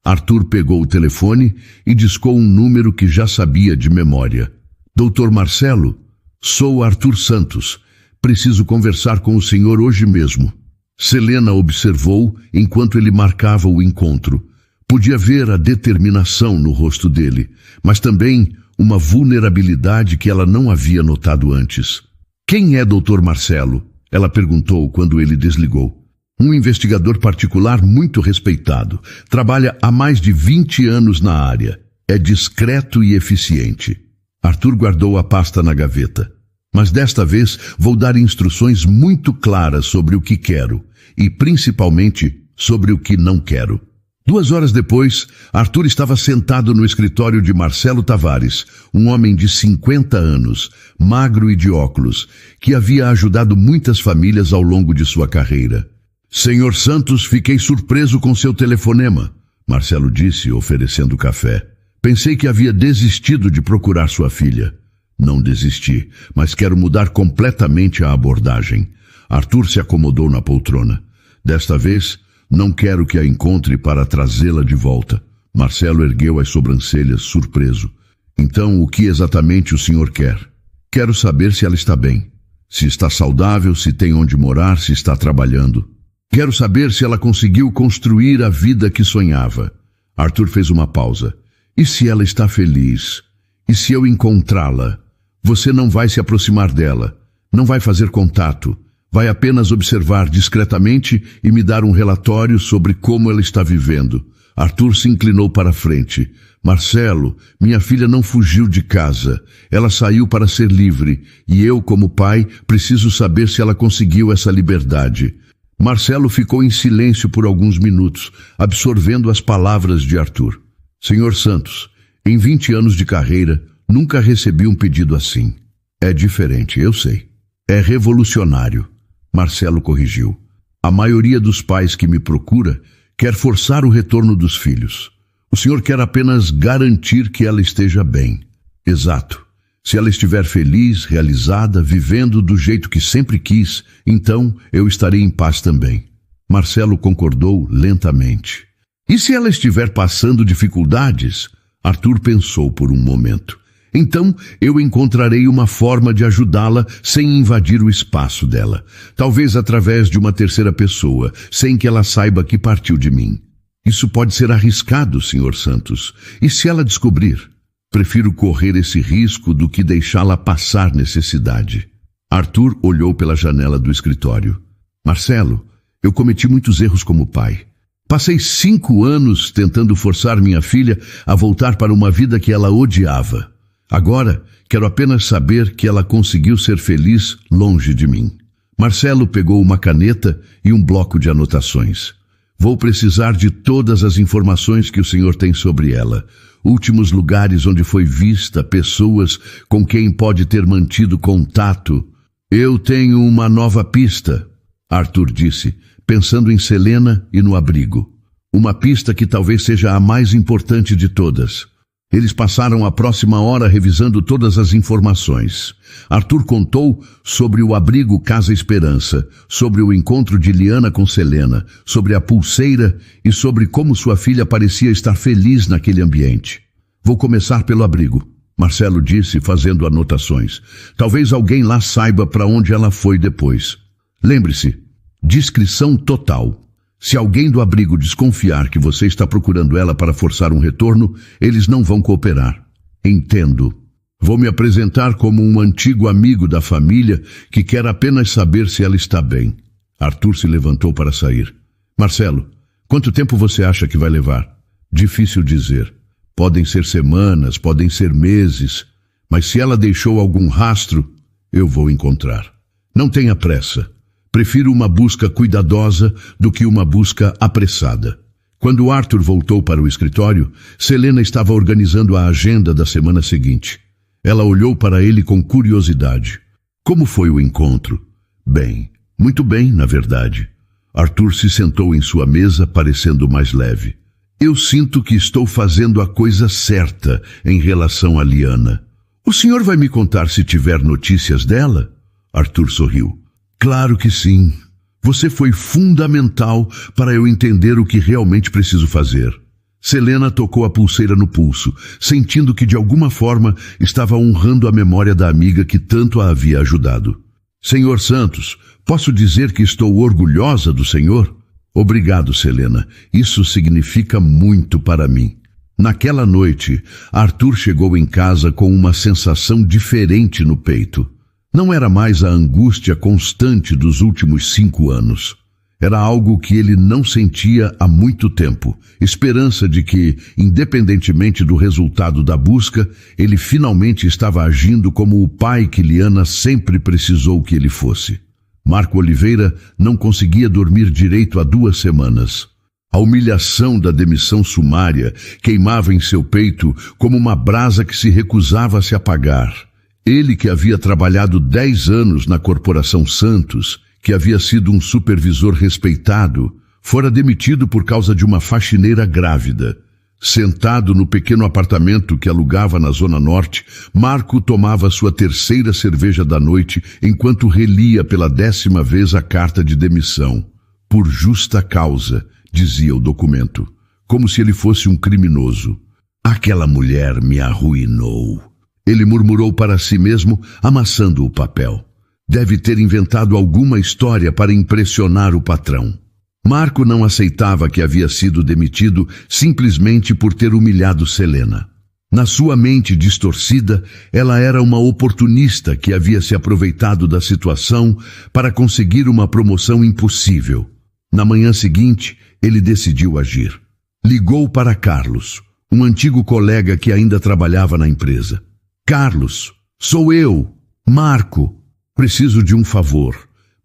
Arthur pegou o telefone e discou um número que já sabia de memória. Doutor Marcelo, sou Arthur Santos. Preciso conversar com o senhor hoje mesmo. Selena observou enquanto ele marcava o encontro. Podia ver a determinação no rosto dele, mas também uma vulnerabilidade que ela não havia notado antes. Quem é Dr. Marcelo? Ela perguntou quando ele desligou. Um investigador particular muito respeitado. Trabalha há mais de 20 anos na área. É discreto e eficiente. Arthur guardou a pasta na gaveta. Mas desta vez vou dar instruções muito claras sobre o que quero e principalmente sobre o que não quero. 2 horas depois, Arthur estava sentado no escritório de Marcelo Tavares, um homem de 50 anos, magro e de óculos, que havia ajudado muitas famílias ao longo de sua carreira. Senhor Santos, fiquei surpreso com seu telefonema, Marcelo disse, oferecendo café. Pensei que havia desistido de procurar sua filha. Não desisti, mas quero mudar completamente a abordagem. Arthur se acomodou na poltrona. Desta vez, não quero que a encontre para trazê-la de volta. Marcelo ergueu as sobrancelhas, surpreso. Então, o que exatamente o senhor quer? Quero saber se ela está bem. Se está saudável, se tem onde morar, se está trabalhando. Quero saber se ela conseguiu construir a vida que sonhava. Arthur fez uma pausa. E se ela está feliz? E se eu encontrá-la? Você não vai se aproximar dela, não vai fazer contato, vai apenas observar discretamente e me dar um relatório sobre como ela está vivendo. Arthur se inclinou para a frente. Marcelo, minha filha não fugiu de casa. Ela saiu para ser livre e eu, como pai, preciso saber se ela conseguiu essa liberdade. Marcelo ficou em silêncio por alguns minutos, absorvendo as palavras de Arthur. Senhor Santos, em 20 anos de carreira, nunca recebi um pedido assim. É diferente, eu sei. É revolucionário. Marcelo corrigiu. A maioria dos pais que me procura quer forçar o retorno dos filhos. O senhor quer apenas garantir que ela esteja bem. Exato. Se ela estiver feliz, realizada, vivendo do jeito que sempre quis, então eu estarei em paz também. Marcelo concordou lentamente. E se ela estiver passando dificuldades? Arthur pensou por um momento. Então eu encontrarei uma forma de ajudá-la sem invadir o espaço dela. Talvez através de uma terceira pessoa, sem que ela saiba que partiu de mim. Isso pode ser arriscado, Sr. Santos. E se ela descobrir? Prefiro correr esse risco do que deixá-la passar necessidade. Arthur olhou pela janela do escritório. Marcelo, eu cometi muitos erros como pai. Passei 5 anos tentando forçar minha filha a voltar para uma vida que ela odiava. Agora, quero apenas saber que ela conseguiu ser feliz longe de mim. Marcelo pegou uma caneta e um bloco de anotações. Vou precisar de todas as informações que o senhor tem sobre ela. Últimos lugares onde foi vista, pessoas com quem pode ter mantido contato. Eu tenho uma nova pista, Arthur disse, pensando em Selena e no abrigo. Uma pista que talvez seja a mais importante de todas. Eles passaram a próxima hora revisando todas as informações. Arthur contou sobre o abrigo Casa Esperança, sobre o encontro de Liana com Selena, sobre a pulseira e sobre como sua filha parecia estar feliz naquele ambiente. Vou começar pelo abrigo, Marcelo disse, fazendo anotações. Talvez alguém lá saiba para onde ela foi depois. Lembre-se, discrição total. Se alguém do abrigo desconfiar que você está procurando ela para forçar um retorno, eles não vão cooperar. Entendo. Vou me apresentar como um antigo amigo da família que quer apenas saber se ela está bem. Arthur se levantou para sair. Marcelo, quanto tempo você acha que vai levar? Difícil dizer. Podem ser semanas, podem ser meses, mas se ela deixou algum rastro, eu vou encontrar. Não tenha pressa. Prefiro uma busca cuidadosa do que uma busca apressada. Quando Arthur voltou para o escritório, Selena estava organizando a agenda da semana seguinte. Ela olhou para ele com curiosidade. Como foi o encontro? Bem, muito bem, na verdade. Arthur se sentou em sua mesa, parecendo mais leve. Eu sinto que estou fazendo a coisa certa em relação a Liana. O senhor vai me contar se tiver notícias dela? Arthur sorriu. Claro que sim. Você foi fundamental para eu entender o que realmente preciso fazer. Selena tocou a pulseira no pulso, sentindo que de alguma forma estava honrando a memória da amiga que tanto a havia ajudado. Senhor Santos, posso dizer que estou orgulhosa do senhor? Obrigado, Selena. Isso significa muito para mim. Naquela noite, Arthur chegou em casa com uma sensação diferente no peito. Não era mais a angústia constante dos últimos 5 anos. Era algo que ele não sentia há muito tempo. Esperança de que, independentemente do resultado da busca, ele finalmente estava agindo como o pai que Liana sempre precisou que ele fosse. Marco Oliveira não conseguia dormir direito há 2 semanas. A humilhação da demissão sumária queimava em seu peito como uma brasa que se recusava a se apagar. Ele que havia trabalhado 10 anos na Corporação Santos, que havia sido um supervisor respeitado, fora demitido por causa de uma faxineira grávida. Sentado no pequeno apartamento que alugava na Zona Norte, Marco tomava sua 3ª cerveja da noite enquanto relia pela 10ª vez a carta de demissão. Por justa causa, dizia o documento, como se ele fosse um criminoso. Aquela mulher me arruinou. Ele murmurou para si mesmo, amassando o papel. Deve ter inventado alguma história para impressionar o patrão. Marco não aceitava que havia sido demitido simplesmente por ter humilhado Selena. Na sua mente distorcida, ela era uma oportunista que havia se aproveitado da situação para conseguir uma promoção impossível. Na manhã seguinte, ele decidiu agir. Ligou para Carlos, um antigo colega que ainda trabalhava na empresa. Carlos, sou eu, Marco. Preciso de um favor.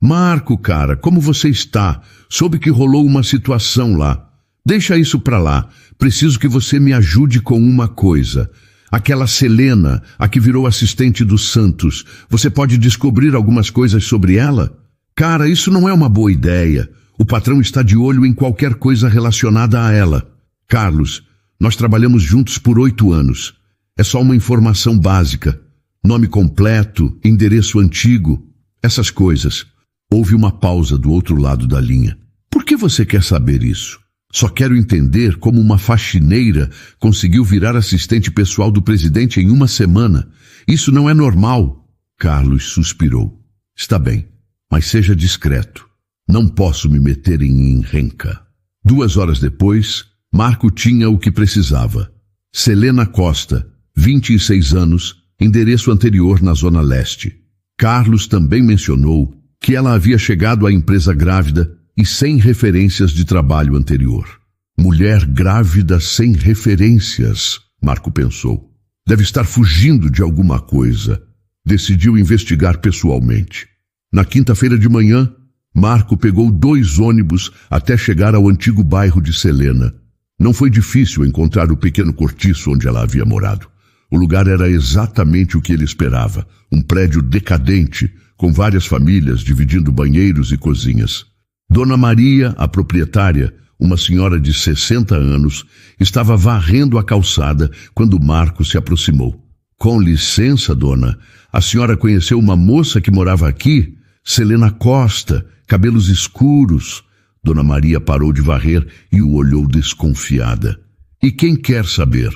Marco, cara, como você está? Soube que rolou uma situação lá. Deixa isso pra lá. Preciso que você me ajude com uma coisa. Aquela Selena, a que virou assistente do Santos. Você pode descobrir algumas coisas sobre ela? Cara, isso não é uma boa ideia. O patrão está de olho em qualquer coisa relacionada a ela. Carlos, nós trabalhamos juntos por 8 anos. É só uma informação básica. Nome completo, endereço antigo, essas coisas. Houve uma pausa do outro lado da linha. Por que você quer saber isso? Só quero entender como uma faxineira conseguiu virar assistente pessoal do presidente em 1 semana. Isso não é normal. Carlos suspirou. Está bem, mas seja discreto. Não posso me meter em encrenca. 2 horas depois, Marco tinha o que precisava. Selena Costa, 26 anos, endereço anterior na Zona Leste. Carlos também mencionou que ela havia chegado à empresa grávida e sem referências de trabalho anterior. Mulher grávida sem referências, Marco pensou. Deve estar fugindo de alguma coisa. Decidiu investigar pessoalmente. Na quinta-feira de manhã, Marco pegou 2 ônibus até chegar ao antigo bairro de Selena. Não foi difícil encontrar o pequeno cortiço onde ela havia morado. O lugar era exatamente o que ele esperava, um prédio decadente, com várias famílias dividindo banheiros e cozinhas. Dona Maria, a proprietária, uma senhora de 60 anos, estava varrendo a calçada quando Marco se aproximou. Com licença, dona, a senhora conheceu uma moça que morava aqui? Selena Costa, cabelos escuros. Dona Maria parou de varrer e o olhou desconfiada. E quem quer saber?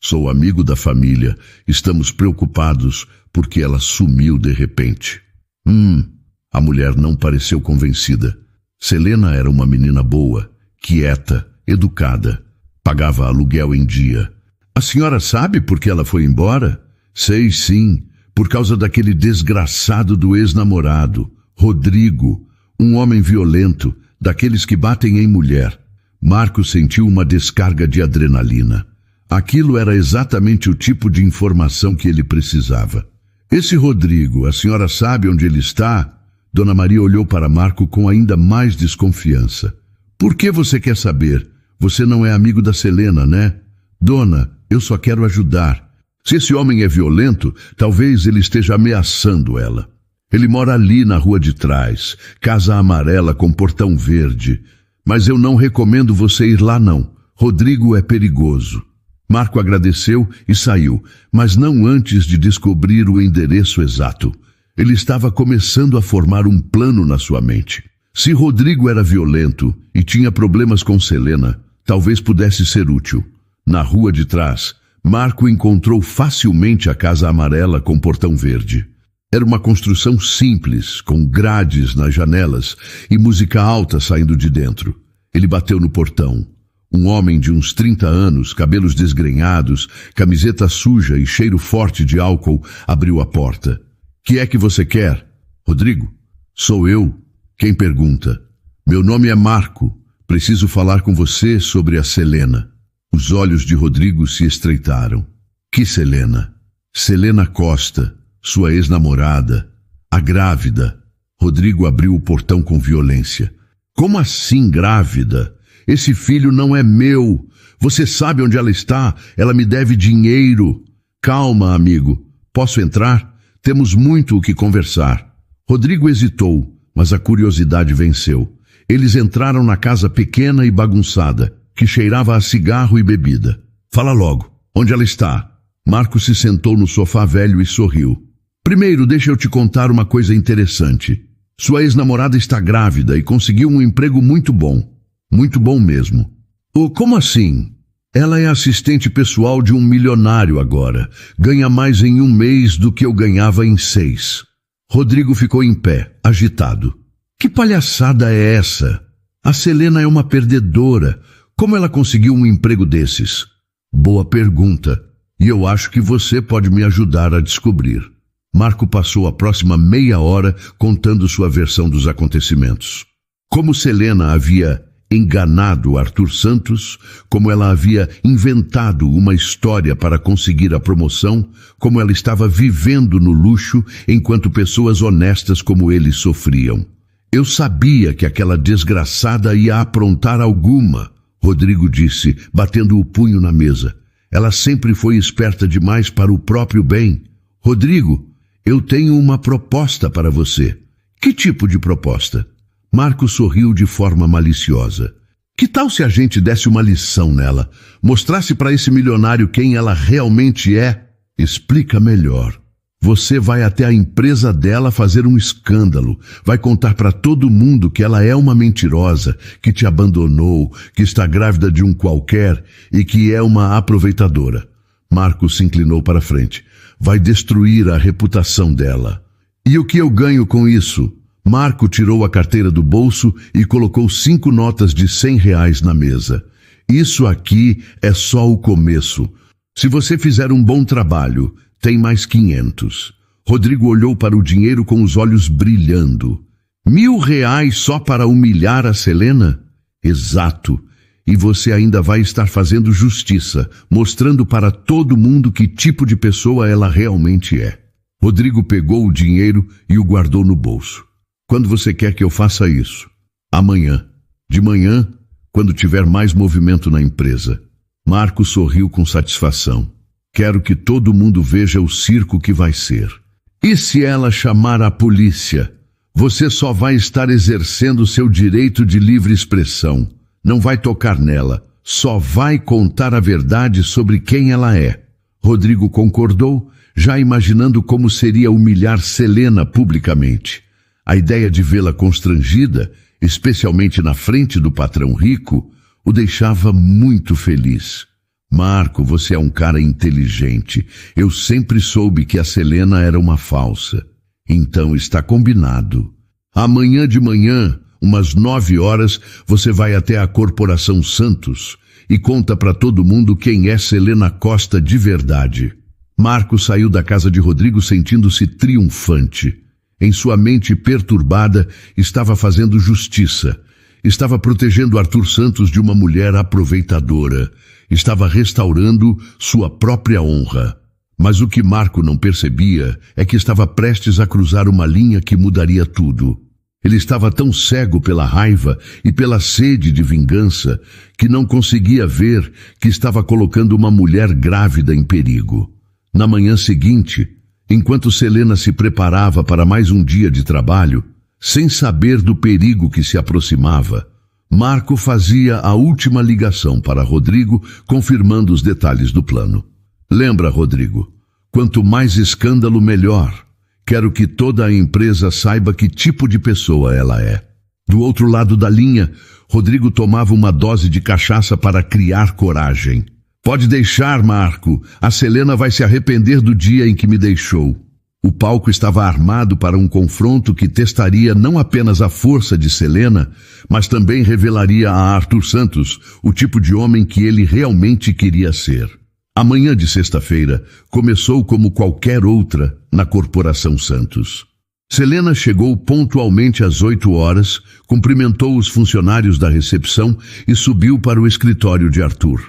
Sou amigo da família. Estamos preocupados porque ela sumiu de repente. A mulher não pareceu convencida. Selena era uma menina boa, quieta, educada. Pagava aluguel em dia. A senhora sabe por que ela foi embora? Sei sim, por causa daquele desgraçado do ex-namorado, Rodrigo, um homem violento, daqueles que batem em mulher. Marco sentiu uma descarga de adrenalina. Aquilo era exatamente o tipo de informação que ele precisava. Esse Rodrigo, a senhora sabe onde ele está? Dona Maria olhou para Marco com ainda mais desconfiança. Por que você quer saber? Você não é amigo da Selena, né? Dona, eu só quero ajudar. Se esse homem é violento, talvez ele esteja ameaçando ela. Ele mora ali na rua de trás, casa amarela com portão verde. Mas eu não recomendo você ir lá não. Rodrigo é perigoso. Marco agradeceu e saiu, mas não antes de descobrir o endereço exato. Ele estava começando a formar um plano na sua mente. Se Rodrigo era violento e tinha problemas com Selena, talvez pudesse ser útil. Na rua de trás, Marco encontrou facilmente a casa amarela com portão verde. Era uma construção simples, com grades nas janelas e música alta saindo de dentro. Ele bateu no portão. Um homem de uns 30 anos, cabelos desgrenhados, camiseta suja e cheiro forte de álcool, abriu a porta. Que é que você quer? Rodrigo? Sou eu. Quem pergunta? Meu nome é Marco. Preciso falar com você sobre a Selena. Os olhos de Rodrigo se estreitaram. Que Selena? Selena Costa, sua ex-namorada, a grávida. Rodrigo abriu o portão com violência. Como assim grávida? Esse filho não é meu. Você sabe onde ela está? Ela me deve dinheiro. Calma, amigo. Posso entrar? Temos muito o que conversar. Rodrigo hesitou, mas a curiosidade venceu. Eles entraram na casa pequena e bagunçada, que cheirava a cigarro e bebida. Fala logo. Onde ela está? Marco se sentou no sofá velho e sorriu. Primeiro, deixa eu te contar uma coisa interessante. Sua ex-namorada está grávida e conseguiu um emprego muito bom. Muito bom mesmo. Como assim? Ela é assistente pessoal de um milionário agora. Ganha mais em 1 mês do que eu ganhava em 6. Rodrigo ficou em pé, agitado. Que palhaçada é essa? A Selena é uma perdedora. Como ela conseguiu um emprego desses? Boa pergunta. E eu acho que você pode me ajudar a descobrir. Marco passou a próxima meia hora contando sua versão dos acontecimentos. Como Selena havia enganado Arthur Santos, como ela havia inventado uma história para conseguir a promoção, como ela estava vivendo no luxo enquanto pessoas honestas como ele sofriam. Eu sabia que aquela desgraçada ia aprontar alguma, Rodrigo disse, batendo o punho na mesa. Ela sempre foi esperta demais para o próprio bem. Rodrigo, eu tenho uma proposta para você. Que tipo de proposta? Marco sorriu de forma maliciosa. Que tal se a gente desse uma lição nela? Mostrasse para esse milionário quem ela realmente é? Explica melhor. Você vai até a empresa dela fazer um escândalo. Vai contar para todo mundo que ela é uma mentirosa, que te abandonou, que está grávida de um qualquer e que é uma aproveitadora. Marco se inclinou para frente. Vai destruir a reputação dela. E o que eu ganho com isso? Marco tirou a carteira do bolso e colocou 5 notas de R$100 na mesa. Isso aqui é só o começo. Se você fizer um bom trabalho, tem mais 500. Rodrigo olhou para o dinheiro com os olhos brilhando. R$ 1.000 só para humilhar a Selena? Exato. E você ainda vai estar fazendo justiça, mostrando para todo mundo que tipo de pessoa ela realmente é. Rodrigo pegou o dinheiro e o guardou no bolso. Quando você quer que eu faça isso? Amanhã. De manhã, quando tiver mais movimento na empresa. Marco sorriu com satisfação. Quero que todo mundo veja o circo que vai ser. E se ela chamar a polícia? Você só vai estar exercendo seu direito de livre expressão. Não vai tocar nela, só vai contar a verdade sobre quem ela é. Rodrigo concordou, já imaginando como seria humilhar Selena publicamente. A ideia de vê-la constrangida, especialmente na frente do patrão rico, o deixava muito feliz. Marco, você é um cara inteligente. Eu sempre soube que a Selena era uma falsa. Então está combinado. Amanhã de manhã, umas 9 horas, você vai até a Corporação Santos e conta para todo mundo quem é Selena Costa de verdade. Marco saiu da casa de Rodrigo sentindo-se triunfante. Em sua mente perturbada, estava fazendo justiça. Estava protegendo Arthur Santos de uma mulher aproveitadora. Estava restaurando sua própria honra. Mas o que Marco não percebia é que estava prestes a cruzar uma linha que mudaria tudo. Ele estava tão cego pela raiva e pela sede de vingança que não conseguia ver que estava colocando uma mulher grávida em perigo. Na manhã seguinte, enquanto Selena se preparava para mais um dia de trabalho, sem saber do perigo que se aproximava, Marco fazia a última ligação para Rodrigo, confirmando os detalhes do plano. Lembra, Rodrigo, quanto mais escândalo, melhor. Quero que toda a empresa saiba que tipo de pessoa ela é. Do outro lado da linha, Rodrigo tomava uma dose de cachaça para criar coragem. Pode deixar, Marco. A Selena vai se arrepender do dia em que me deixou. O palco estava armado para um confronto que testaria não apenas a força de Selena, mas também revelaria a Arthur Santos o tipo de homem que ele realmente queria ser. A manhã de sexta-feira começou como qualquer outra na Corporação Santos. Selena chegou pontualmente às 8 horas, cumprimentou os funcionários da recepção e subiu para o escritório de Arthur.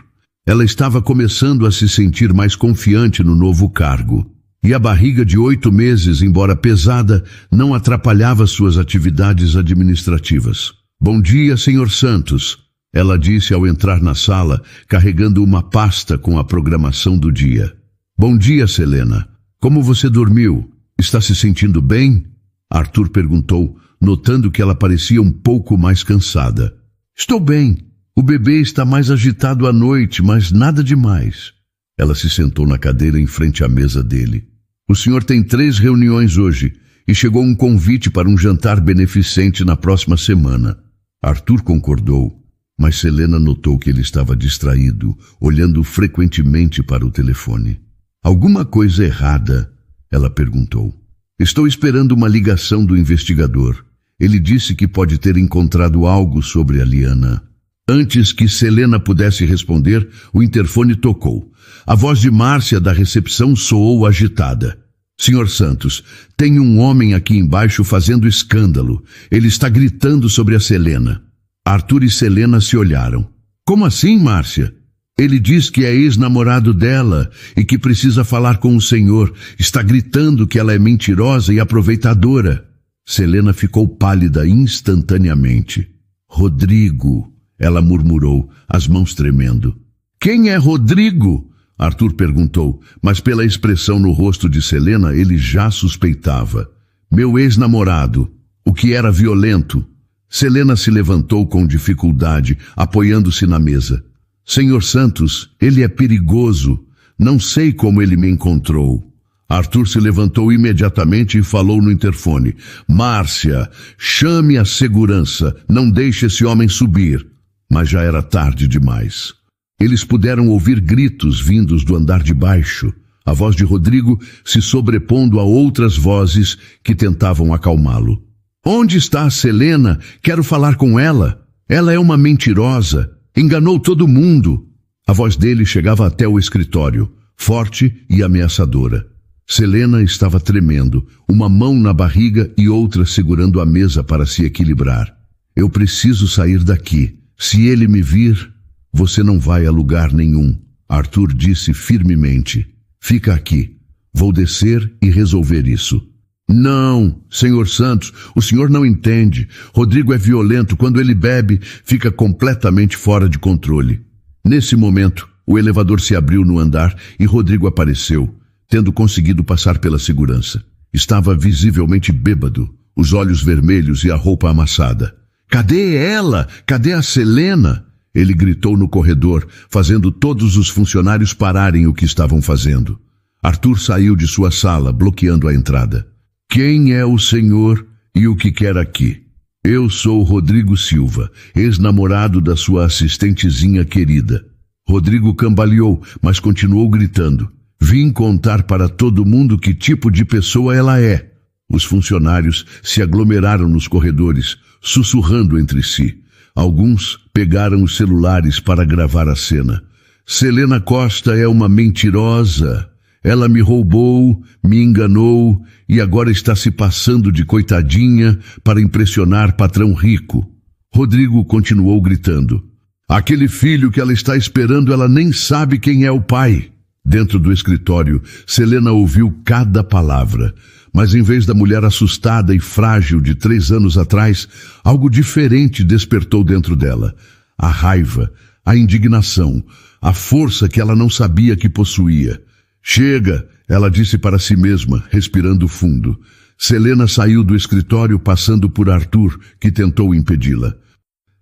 Ela estava começando a se sentir mais confiante no novo cargo. E a barriga de 8 meses, embora pesada, não atrapalhava suas atividades administrativas. Bom dia, Sr. Santos. Ela disse ao entrar na sala, carregando uma pasta com a programação do dia. Bom dia, Selena. Como você dormiu? Está se sentindo bem? Arthur perguntou, notando que ela parecia um pouco mais cansada. Estou bem. O bebê está mais agitado à noite, mas nada demais. Ela se sentou na cadeira em frente à mesa dele. O senhor tem 3 reuniões hoje e chegou um convite para um jantar beneficente na próxima semana. Arthur concordou. Mas Selena notou que ele estava distraído, olhando frequentemente para o telefone. Alguma coisa errada? Ela perguntou. Estou esperando uma ligação do investigador. Ele disse que pode ter encontrado algo sobre a Liana. Antes que Selena pudesse responder, o interfone tocou. A voz de Márcia da recepção soou agitada. Sr. Santos, tem um homem aqui embaixo fazendo escândalo. Ele está gritando sobre a Selena. Arthur e Selena se olharam. Como assim, Márcia? Ele diz que é ex-namorado dela e que precisa falar com o senhor. Está gritando que ela é mentirosa e aproveitadora. Selena ficou pálida instantaneamente. Rodrigo, ela murmurou, as mãos tremendo. Quem é Rodrigo? Arthur perguntou, mas pela expressão no rosto de Selena ele já suspeitava. Meu ex-namorado, o que era violento. Selena se levantou com dificuldade, apoiando-se na mesa. Senhor Santos, ele é perigoso. Não sei como ele me encontrou. Arthur se levantou imediatamente e falou no interfone. Márcia, chame a segurança. Não deixe esse homem subir. Mas já era tarde demais. Eles puderam ouvir gritos vindos do andar de baixo. A voz de Rodrigo se sobrepondo a outras vozes que tentavam acalmá-lo. Onde está a Selena? Quero falar com ela. Ela é uma mentirosa. Enganou todo mundo. A voz dele chegava até o escritório, forte e ameaçadora. Selena estava tremendo, uma mão na barriga e outra segurando a mesa para se equilibrar. Eu preciso sair daqui. Se ele me vir, você não vai a lugar nenhum, Arthur disse firmemente. Fica aqui. Vou descer e resolver isso. Não, senhor Santos, o senhor não entende. Rodrigo é violento. Quando ele bebe, fica completamente fora de controle. Nesse momento, o elevador se abriu no andar e Rodrigo apareceu, tendo conseguido passar pela segurança. Estava visivelmente bêbado, os olhos vermelhos e a roupa amassada. Cadê ela? Cadê a Selena? Ele gritou no corredor, fazendo todos os funcionários pararem o que estavam fazendo. Arthur saiu de sua sala, bloqueando a entrada. Quem é o senhor e o que quer aqui? Eu sou Rodrigo Silva, ex-namorado da sua assistentezinha querida. Rodrigo cambaleou, mas continuou gritando. Vim contar para todo mundo que tipo de pessoa ela é. Os funcionários se aglomeraram nos corredores, sussurrando entre si. Alguns pegaram os celulares para gravar a cena. Selena Costa é uma mentirosa. Ela me roubou, me enganou e agora está se passando de coitadinha para impressionar patrão rico. Rodrigo continuou gritando. Aquele filho que ela está esperando, ela nem sabe quem é o pai. Dentro do escritório, Selena ouviu cada palavra. Mas em vez da mulher assustada e frágil de 3 anos atrás, algo diferente despertou dentro dela. A raiva, a indignação, a força que ela não sabia que possuía. Chega, ela disse para si mesma, respirando fundo. Selena saiu do escritório passando por Arthur, que tentou impedi-la.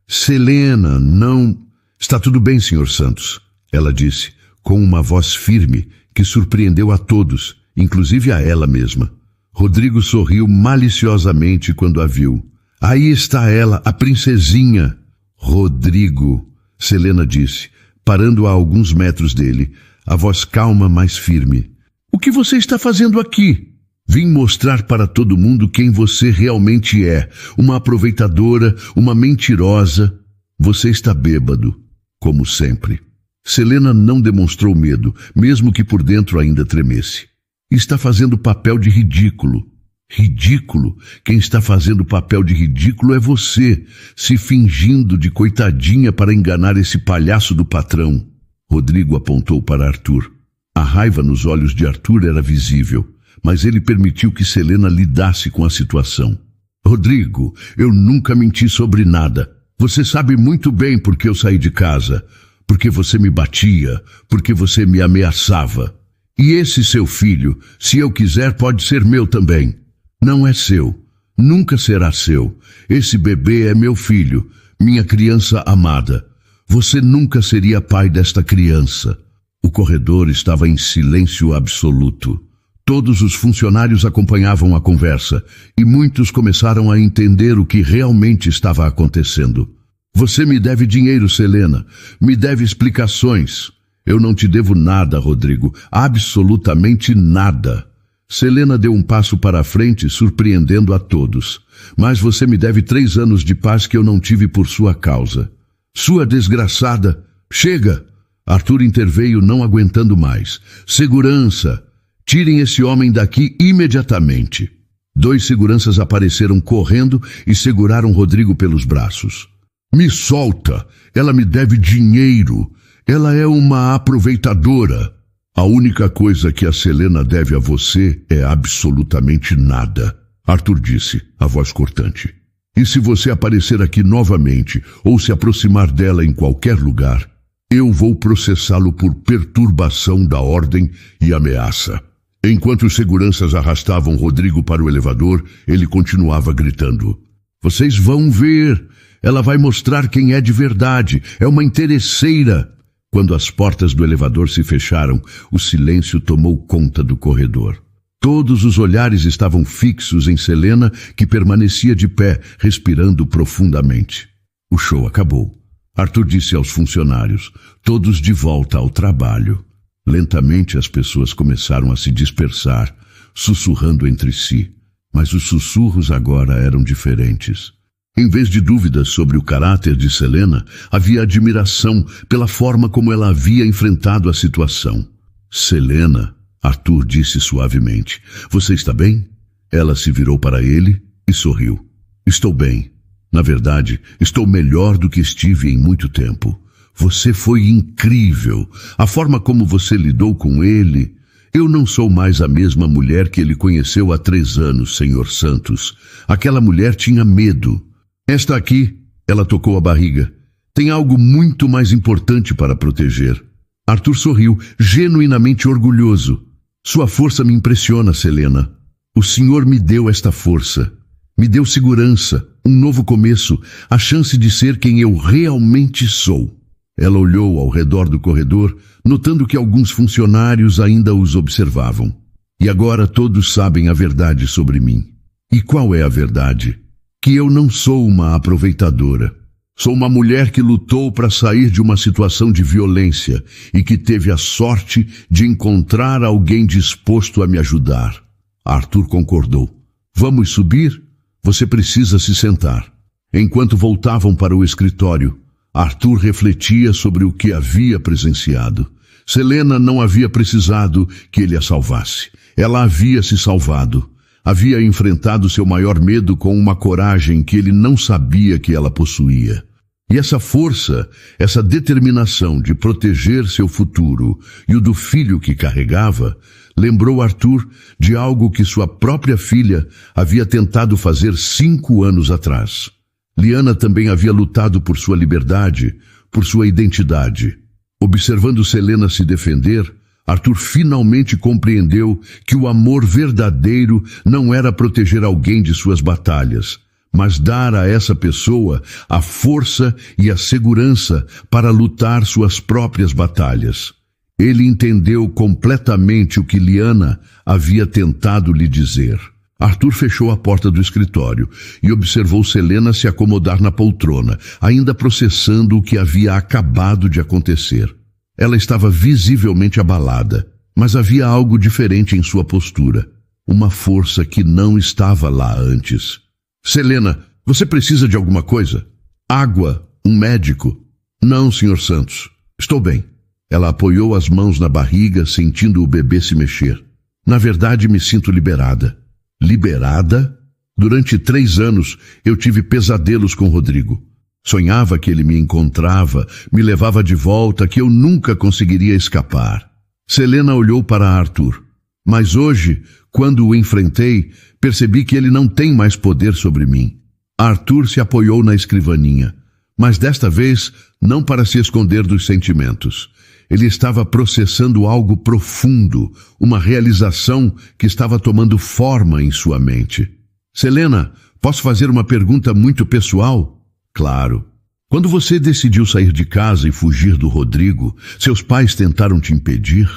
Selena, não... Está tudo bem, senhor Santos, ela disse, com uma voz firme que surpreendeu a todos, inclusive a ela mesma. Rodrigo sorriu maliciosamente quando a viu. Aí está ela, a princesinha. Rodrigo, Selena disse, parando a alguns metros dele, a voz calma, mas firme. O que você está fazendo aqui? Vim mostrar para todo mundo quem você realmente é. Uma aproveitadora, uma mentirosa. Você está bêbado, como sempre. Selena não demonstrou medo, mesmo que por dentro ainda tremesse. Está fazendo papel de ridículo. Ridículo? Quem está fazendo papel de ridículo é você, se fingindo de coitadinha para enganar esse palhaço do patrão. Rodrigo apontou para Arthur. A raiva nos olhos de Arthur era visível, mas ele permitiu que Selena lidasse com a situação. Rodrigo, eu nunca menti sobre nada. Você sabe muito bem por que eu saí de casa. Porque você me batia, porque você me ameaçava. E esse seu filho, se eu quiser, pode ser meu também. Não é seu. Nunca será seu. Esse bebê é meu filho, minha criança amada. Você nunca seria pai desta criança. O corredor estava em silêncio absoluto. Todos os funcionários acompanhavam a conversa e muitos começaram a entender o que realmente estava acontecendo. Você me deve dinheiro, Selena. Me deve explicações. Eu não te devo nada, Rodrigo. Absolutamente nada. Selena deu um passo para a frente, surpreendendo a todos. Mas você me deve 3 anos de paz que eu não tive por sua causa. Sua desgraçada... Chega! Arthur interveio, não aguentando mais. Segurança! Tirem esse homem daqui imediatamente. 2 seguranças apareceram correndo e seguraram Rodrigo pelos braços. Me solta! Ela me deve dinheiro! Ela é uma aproveitadora. A única coisa que a Selena deve a você é absolutamente nada, Arthur disse, a voz cortante. E se você aparecer aqui novamente ou se aproximar dela em qualquer lugar, eu vou processá-lo por perturbação da ordem e ameaça. Enquanto os seguranças arrastavam Rodrigo para o elevador, ele continuava gritando. Vocês vão ver! Ela vai mostrar quem é de verdade. É uma interesseira. Quando as portas do elevador se fecharam, o silêncio tomou conta do corredor. Todos os olhares estavam fixos em Selena, que permanecia de pé, respirando profundamente. O show acabou. Arthur disse aos funcionários, todos de volta ao trabalho. Lentamente as pessoas começaram a se dispersar, sussurrando entre si. Mas os sussurros agora eram diferentes. Em vez de dúvidas sobre o caráter de Selena, havia admiração pela forma como ela havia enfrentado a situação. Selena, Arthur disse suavemente. Você está bem? Ela se virou para ele e sorriu. Estou bem. Na verdade, estou melhor do que estive em muito tempo. Você foi incrível. A forma como você lidou com ele. Eu não sou mais a mesma mulher que ele conheceu há 3 anos, Senhor Santos. Aquela mulher tinha medo. Esta aqui, ela tocou a barriga, tem algo muito mais importante para proteger. Arthur sorriu, genuinamente orgulhoso. Sua força me impressiona, Selena. O Senhor me deu esta força. Me deu segurança, um novo começo, a chance de ser quem eu realmente sou. Ela olhou ao redor do corredor, notando que alguns funcionários ainda os observavam. E agora todos sabem a verdade sobre mim. E qual é a verdade? Que eu não sou uma aproveitadora. Sou uma mulher que lutou para sair de uma situação de violência e que teve a sorte de encontrar alguém disposto a me ajudar. Arthur concordou. Vamos subir? Você precisa se sentar. Enquanto voltavam para o escritório, Arthur refletia sobre o que havia presenciado. Selena não havia precisado que ele a salvasse. Ela havia se salvado. Havia enfrentado seu maior medo com uma coragem que ele não sabia que ela possuía. E essa força, essa determinação de proteger seu futuro e o do filho que carregava, lembrou Arthur de algo que sua própria filha havia tentado fazer 5 anos atrás. Liana também havia lutado por sua liberdade, por sua identidade. Observando Selena se defender, Arthur finalmente compreendeu que o amor verdadeiro não era proteger alguém de suas batalhas, mas dar a essa pessoa a força e a segurança para lutar suas próprias batalhas. Ele entendeu completamente o que Liana havia tentado lhe dizer. Arthur fechou a porta do escritório e observou Selena se acomodar na poltrona, ainda processando o que havia acabado de acontecer. Ela estava visivelmente abalada, mas havia algo diferente em sua postura, uma força que não estava lá antes. Selena, você precisa de alguma coisa? Água? Um médico? Não, Sr. Santos. Estou bem. Ela apoiou as mãos na barriga, sentindo o bebê se mexer. Na verdade, me sinto liberada. Liberada? Durante 3 anos, eu tive pesadelos com Rodrigo. Sonhava que ele me encontrava, me levava de volta, que eu nunca conseguiria escapar. Selena olhou para Arthur. Mas hoje, quando o enfrentei, percebi que ele não tem mais poder sobre mim. Arthur se apoiou na escrivaninha, mas desta vez não para se esconder dos sentimentos. Ele estava processando algo profundo, uma realização que estava tomando forma em sua mente. Selena, posso fazer uma pergunta muito pessoal? Claro. Quando você decidiu sair de casa e fugir do Rodrigo, seus pais tentaram te impedir?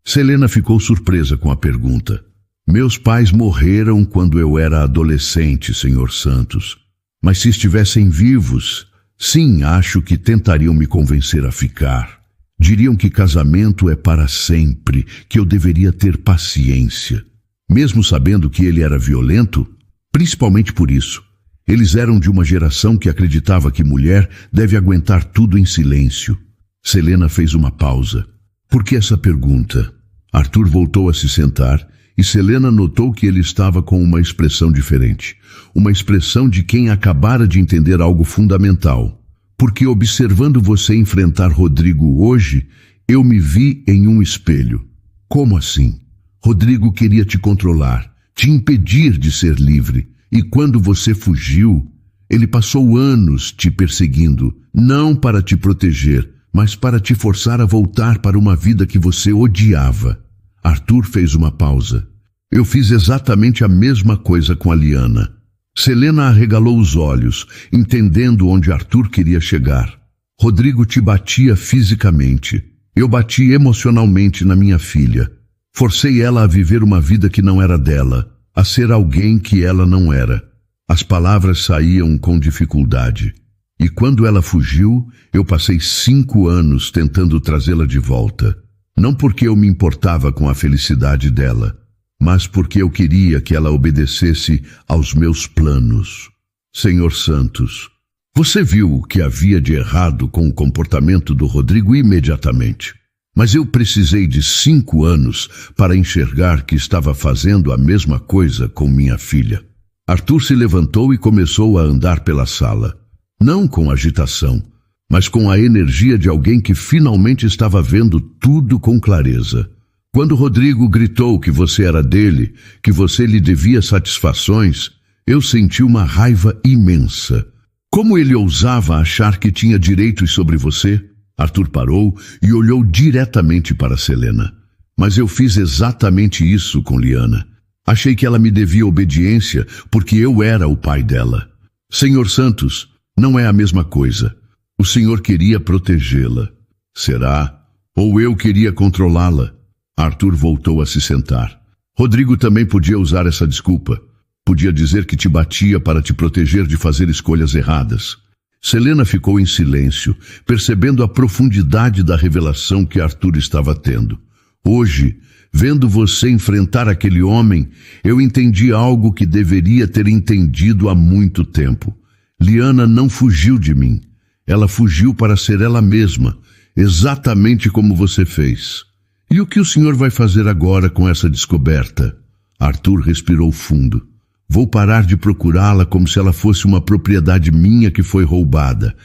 Selena ficou surpresa com a pergunta. Meus pais morreram quando eu era adolescente, Sr. Santos. Mas se estivessem vivos, sim, acho que tentariam me convencer a ficar. Diriam que casamento é para sempre, que eu deveria ter paciência. Mesmo sabendo que ele era violento, principalmente por isso. Eles eram de uma geração que acreditava que mulher deve aguentar tudo em silêncio. Selena fez uma pausa. Por que essa pergunta? Arthur voltou a se sentar e Selena notou que ele estava com uma expressão diferente. Uma expressão de quem acabara de entender algo fundamental. Porque observando você enfrentar Rodrigo hoje, eu me vi em um espelho. Como assim? Rodrigo queria te controlar, te impedir de ser livre. E quando você fugiu, ele passou anos te perseguindo, não para te proteger, mas para te forçar a voltar para uma vida que você odiava. Arthur fez uma pausa. Eu fiz exatamente a mesma coisa com a Liana. Selena arregalou os olhos, entendendo onde Arthur queria chegar. Rodrigo te batia fisicamente. Eu bati emocionalmente na minha filha. Forcei ela a viver uma vida que não era dela, a ser alguém que ela não era. As palavras saíam com dificuldade. E quando ela fugiu, eu passei 5 anos tentando trazê-la de volta. Não porque eu me importava com a felicidade dela, mas porque eu queria que ela obedecesse aos meus planos. Senhor Santos, você viu o que havia de errado com o comportamento do Rodrigo imediatamente. Mas eu precisei de 5 anos para enxergar que estava fazendo a mesma coisa com minha filha. Arthur se levantou e começou a andar pela sala. Não com agitação, mas com a energia de alguém que finalmente estava vendo tudo com clareza. Quando Rodrigo gritou que você era dele, que você lhe devia satisfações, eu senti uma raiva imensa. Como ele ousava achar que tinha direitos sobre você? Arthur parou e olhou diretamente para Selena. Mas eu fiz exatamente isso com Liana. Achei que ela me devia obediência porque eu era o pai dela. Senhor Santos, não é a mesma coisa. O senhor queria protegê-la. Será? Ou eu queria controlá-la? Arthur voltou a se sentar. Rodrigo também podia usar essa desculpa. Podia dizer que te batia para te proteger de fazer escolhas erradas. Selena ficou em silêncio, percebendo a profundidade da revelação que Arthur estava tendo. Hoje, vendo você enfrentar aquele homem, eu entendi algo que deveria ter entendido há muito tempo. Liana não fugiu de mim. Ela fugiu para ser ela mesma, exatamente como você fez. E o que o senhor vai fazer agora com essa descoberta? Arthur respirou fundo. Vou parar de procurá-la como se ela fosse uma propriedade minha que foi roubada.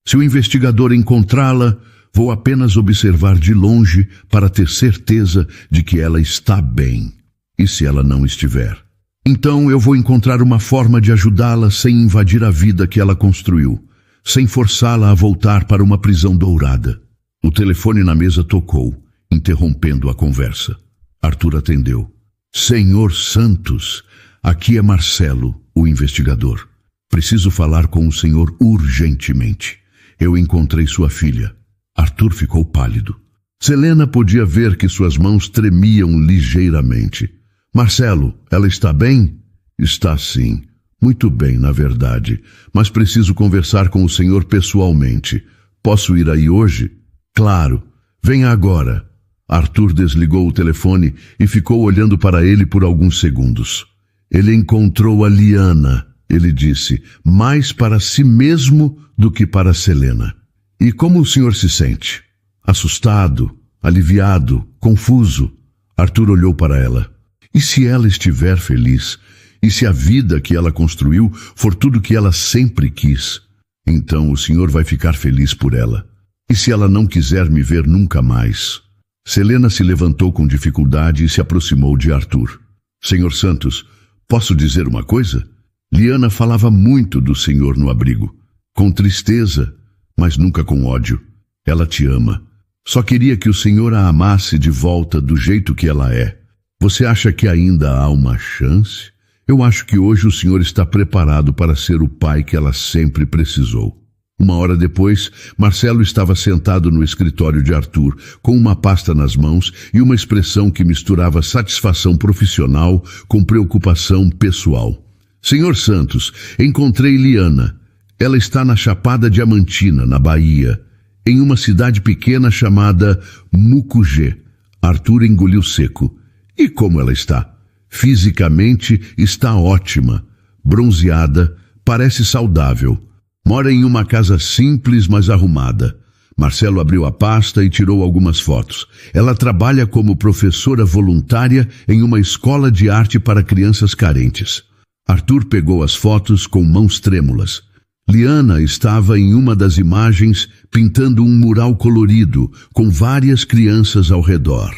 Se o investigador encontrá-la, vou apenas observar de longe para ter certeza de que ela está bem. E se ela não estiver? Então eu vou encontrar uma forma de ajudá-la sem invadir a vida que ela construiu, sem forçá-la a voltar para uma prisão dourada. O telefone na mesa tocou, interrompendo a conversa. Arthur atendeu. Senhor Santos, aqui é Marcelo, o investigador. Preciso falar com o senhor urgentemente. Eu encontrei sua filha. Arthur ficou pálido. Selena podia ver que suas mãos tremiam ligeiramente. Marcelo, ela está bem? Está sim. Muito bem, na verdade. Mas preciso conversar com o senhor pessoalmente. Posso ir aí hoje? Claro. Venha agora. Arthur desligou o telefone e ficou olhando para ele por alguns segundos. Ele encontrou a Liana, ele disse, mais para si mesmo do que para Selena. E como o senhor se sente? Assustado, aliviado, confuso? Arthur olhou para ela. E se ela estiver feliz? E se a vida que ela construiu for tudo que ela sempre quis? Então o senhor vai ficar feliz por ela. E se ela não quiser me ver nunca mais? Selena se levantou com dificuldade e se aproximou de Arthur. Senhor Santos, posso dizer uma coisa? Liana falava muito do senhor no abrigo. Com tristeza, mas nunca com ódio. Ela te ama. Só queria que o senhor a amasse de volta do jeito que ela é. Você acha que ainda há uma chance? Eu acho que hoje o senhor está preparado para ser o pai que ela sempre precisou. Uma hora depois, Marcelo estava sentado no escritório de Arthur, com uma pasta nas mãos e uma expressão que misturava satisfação profissional com preocupação pessoal. Senhor Santos, encontrei Liana. Ela está na Chapada Diamantina, na Bahia, em uma cidade pequena chamada Mucugê. Arthur engoliu seco. E como ela está? Fisicamente está ótima, bronzeada, parece saudável. Mora em uma casa simples, mas arrumada. Marcelo abriu a pasta e tirou algumas fotos. Ela trabalha como professora voluntária em uma escola de arte para crianças carentes. Arthur pegou as fotos com mãos trêmulas. Liana estava em uma das imagens pintando um mural colorido, com várias crianças ao redor.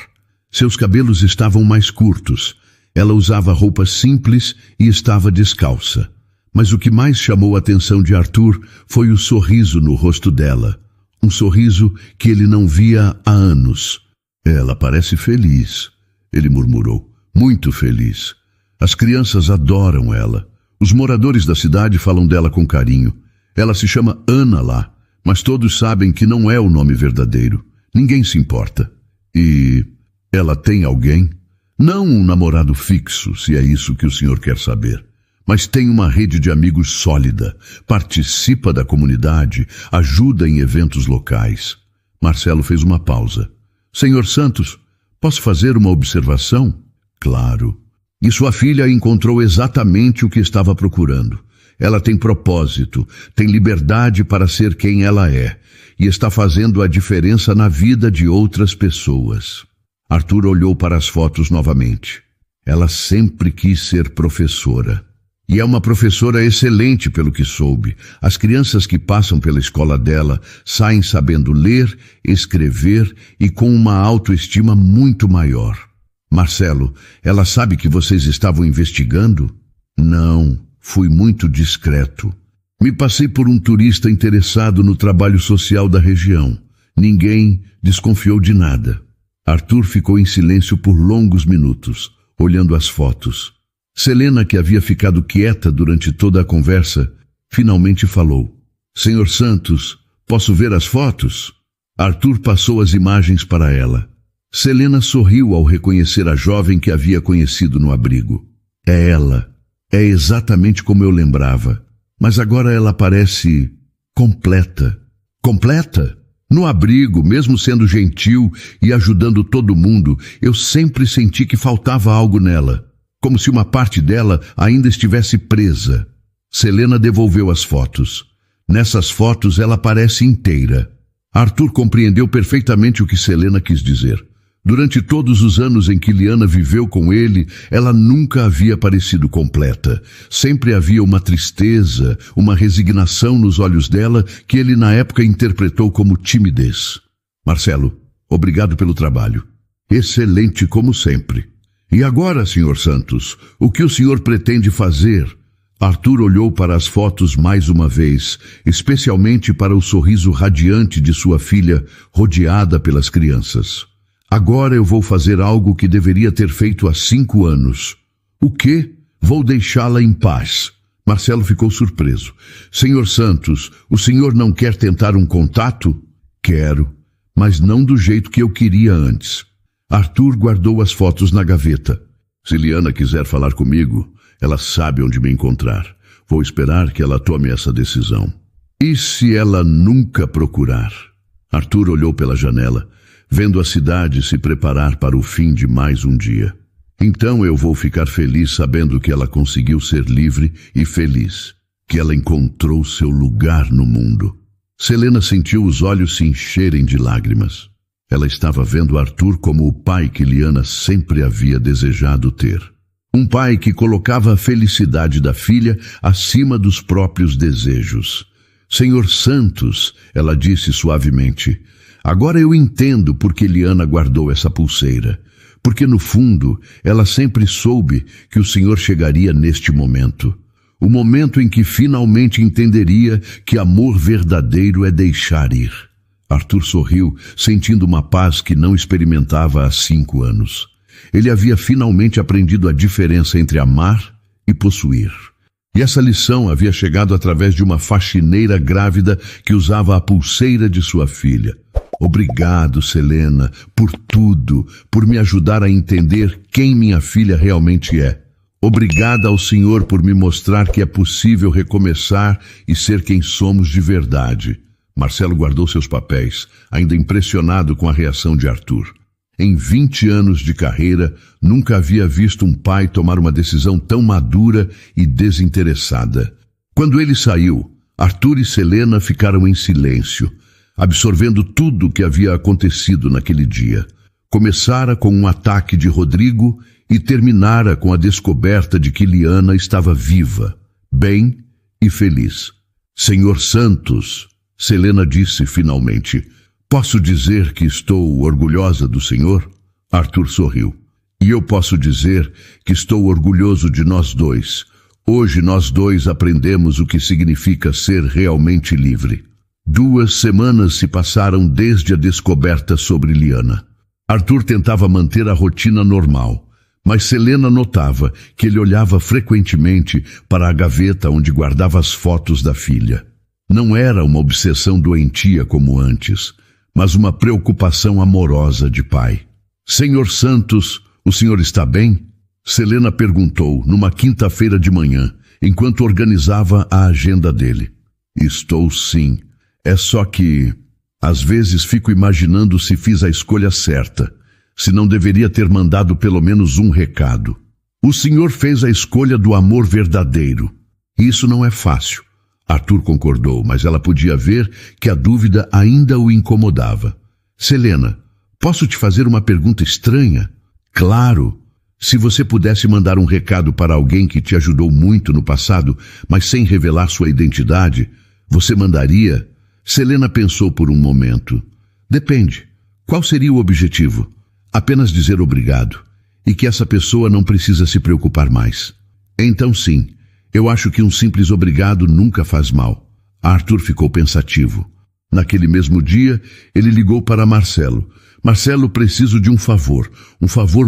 Seus cabelos estavam mais curtos. Ela usava roupas simples e estava descalça. Mas o que mais chamou a atenção de Arthur foi o sorriso no rosto dela. Um sorriso que ele não via há anos. Ela parece feliz, ele murmurou. Muito feliz. As crianças adoram ela. Os moradores da cidade falam dela com carinho. Ela se chama Ana lá, mas todos sabem que não é o nome verdadeiro. Ninguém se importa. E ela tem alguém? Não um namorado fixo, se é isso que o senhor quer saber. Mas tem uma rede de amigos sólida, participa da comunidade, ajuda em eventos locais. Marcelo fez uma pausa. Senhor Santos, posso fazer uma observação? Claro. E sua filha encontrou exatamente o que estava procurando. Ela tem propósito, tem liberdade para ser quem ela é e está fazendo a diferença na vida de outras pessoas. Arthur olhou para as fotos novamente. Ela sempre quis ser professora. E é uma professora excelente pelo que soube. As crianças que passam pela escola dela saem sabendo ler, escrever e com uma autoestima muito maior. Marcelo, ela sabe que vocês estavam investigando? Não, fui muito discreto. Me passei por um turista interessado no trabalho social da região. Ninguém desconfiou de nada. Arthur ficou em silêncio por longos minutos, olhando as fotos. Selena, que havia ficado quieta durante toda a conversa, finalmente falou. Senhor Santos, posso ver as fotos? Arthur passou as imagens para ela. Selena sorriu ao reconhecer a jovem que havia conhecido no abrigo. É ela. É exatamente como eu lembrava. Mas agora ela parece completa. Completa? No abrigo, mesmo sendo gentil e ajudando todo mundo, eu sempre senti que faltava algo nela, como se uma parte dela ainda estivesse presa. Selena devolveu as fotos. Nessas fotos ela parece inteira. Arthur compreendeu perfeitamente o que Selena quis dizer. Durante todos os anos em que Liana viveu com ele, ela nunca havia parecido completa. Sempre havia uma tristeza, uma resignação nos olhos dela que ele na época interpretou como timidez. Marcelo, obrigado pelo trabalho. Excelente como sempre. E agora, Sr. Santos, o que o senhor pretende fazer? Arthur olhou para as fotos mais uma vez, especialmente para o sorriso radiante de sua filha, rodeada pelas crianças. Agora eu vou fazer algo que deveria ter feito há 5 anos. O quê? Vou deixá-la em paz. Marcelo ficou surpreso. Senhor Santos, o senhor não quer tentar um contato? Quero, mas não do jeito que eu queria antes. Arthur guardou as fotos na gaveta. Se Liana quiser falar comigo, ela sabe onde me encontrar. Vou esperar que ela tome essa decisão. E se ela nunca procurar? Arthur olhou pela janela, vendo a cidade se preparar para o fim de mais um dia. Então eu vou ficar feliz sabendo que ela conseguiu ser livre e feliz, que ela encontrou seu lugar no mundo. Selena sentiu os olhos se encherem de lágrimas. Ela estava vendo Arthur como o pai que Liana sempre havia desejado ter. Um pai que colocava a felicidade da filha acima dos próprios desejos. Senhor Santos, ela disse suavemente, agora eu entendo por que Liana guardou essa pulseira. Porque no fundo, ela sempre soube que o senhor chegaria neste momento. O momento em que finalmente entenderia que amor verdadeiro é deixar ir. Arthur sorriu, sentindo uma paz que não experimentava há 5 anos. Ele havia finalmente aprendido a diferença entre amar e possuir. E essa lição havia chegado através de uma faxineira grávida que usava a pulseira de sua filha. Obrigado, Selena, por tudo, por me ajudar a entender quem minha filha realmente é. Obrigada ao Senhor por me mostrar que é possível recomeçar e ser quem somos de verdade. Marcelo guardou seus papéis, ainda impressionado com a reação de Arthur. Em 20 anos de carreira, nunca havia visto um pai tomar uma decisão tão madura e desinteressada. Quando ele saiu, Arthur e Selena ficaram em silêncio, absorvendo tudo o que havia acontecido naquele dia. Começara com um ataque de Rodrigo e terminara com a descoberta de que Liana estava viva, bem e feliz. Senhor Santos, Selena disse finalmente, posso dizer que estou orgulhosa do senhor? Arthur sorriu. E eu posso dizer que estou orgulhoso de nós dois. Hoje nós dois aprendemos o que significa ser realmente livre. 2 semanas se passaram desde a descoberta sobre Liana. Arthur tentava manter a rotina normal, mas Selena notava que ele olhava frequentemente para a gaveta onde guardava as fotos da filha. Não era uma obsessão doentia como antes, mas uma preocupação amorosa de pai. Senhor Santos, o senhor está bem? Selena perguntou numa quinta-feira de manhã, enquanto organizava a agenda dele. Estou sim. É só que, às vezes fico imaginando se fiz a escolha certa, se não deveria ter mandado pelo menos um recado. O senhor fez a escolha do amor verdadeiro. Isso não é fácil. Arthur concordou, mas ela podia ver que a dúvida ainda o incomodava. Selena, posso te fazer uma pergunta estranha? Claro. Se você pudesse mandar um recado para alguém que te ajudou muito no passado, mas sem revelar sua identidade, você mandaria? Selena pensou por um momento. Depende. Qual seria o objetivo? Apenas dizer obrigado. E que essa pessoa não precisa se preocupar mais. Então sim, eu acho que um simples obrigado nunca faz mal. Arthur ficou pensativo. Naquele mesmo dia, ele ligou para Marcelo. Marcelo, preciso de um favor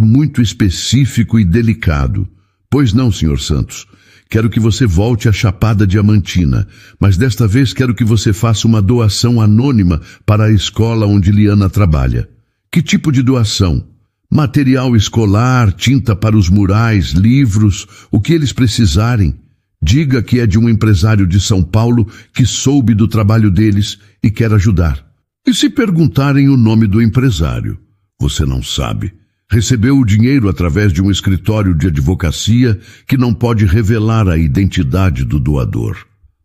muito específico e delicado. Pois não, Sr. Santos. Quero que você volte à Chapada Diamantina, mas desta vez quero que você faça uma doação anônima para a escola onde Liana trabalha. Que tipo de doação? Material escolar, tinta para os murais, livros, o que eles precisarem. Diga que é de um empresário de São Paulo que soube do trabalho deles e quer ajudar. E se perguntarem o nome do empresário? Você não sabe. Recebeu o dinheiro através de um escritório de advocacia que não pode revelar a identidade do doador.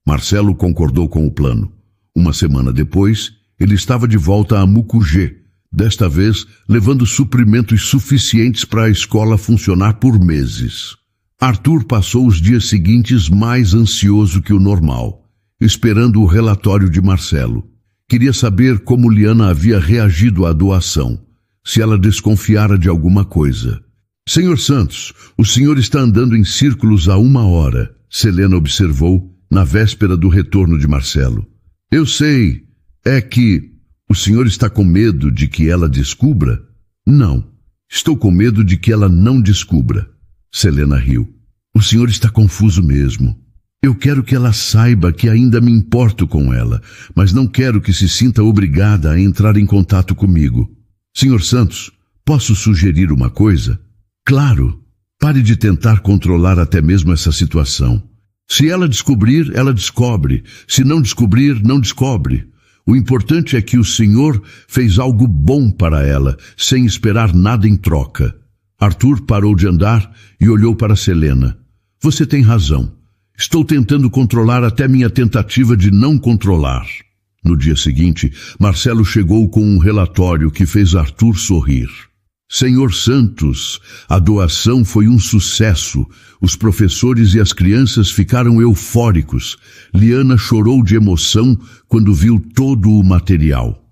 Marcelo concordou com o plano. Uma semana depois, ele estava de volta a Mucugê, desta vez levando suprimentos suficientes para a escola funcionar por meses. Arthur passou os dias seguintes mais ansioso que o normal, esperando o relatório de Marcelo. Queria saber como Liana havia reagido à doação, se ela desconfiara de alguma coisa. Senhor Santos, o senhor está andando em círculos há 1 hora, Selena observou, na véspera do retorno de Marcelo. Eu sei, é que o senhor está com medo de que ela descubra? Não, estou com medo de que ela não descubra. Selena riu. O senhor está confuso mesmo. Eu quero que ela saiba que ainda me importo com ela, mas não quero que se sinta obrigada a entrar em contato comigo. Senhor Santos, posso sugerir uma coisa? Claro. Pare de tentar controlar até mesmo essa situação. Se ela descobrir, ela descobre. Se não descobrir, não descobre. O importante é que o senhor fez algo bom para ela, sem esperar nada em troca. Arthur parou de andar e olhou para Selena. Você tem razão. Estou tentando controlar até minha tentativa de não controlar. No dia seguinte, Marcelo chegou com um relatório que fez Arthur sorrir. Senhor Santos, a doação foi um sucesso. Os professores e as crianças ficaram eufóricos. Liana chorou de emoção quando viu todo o material.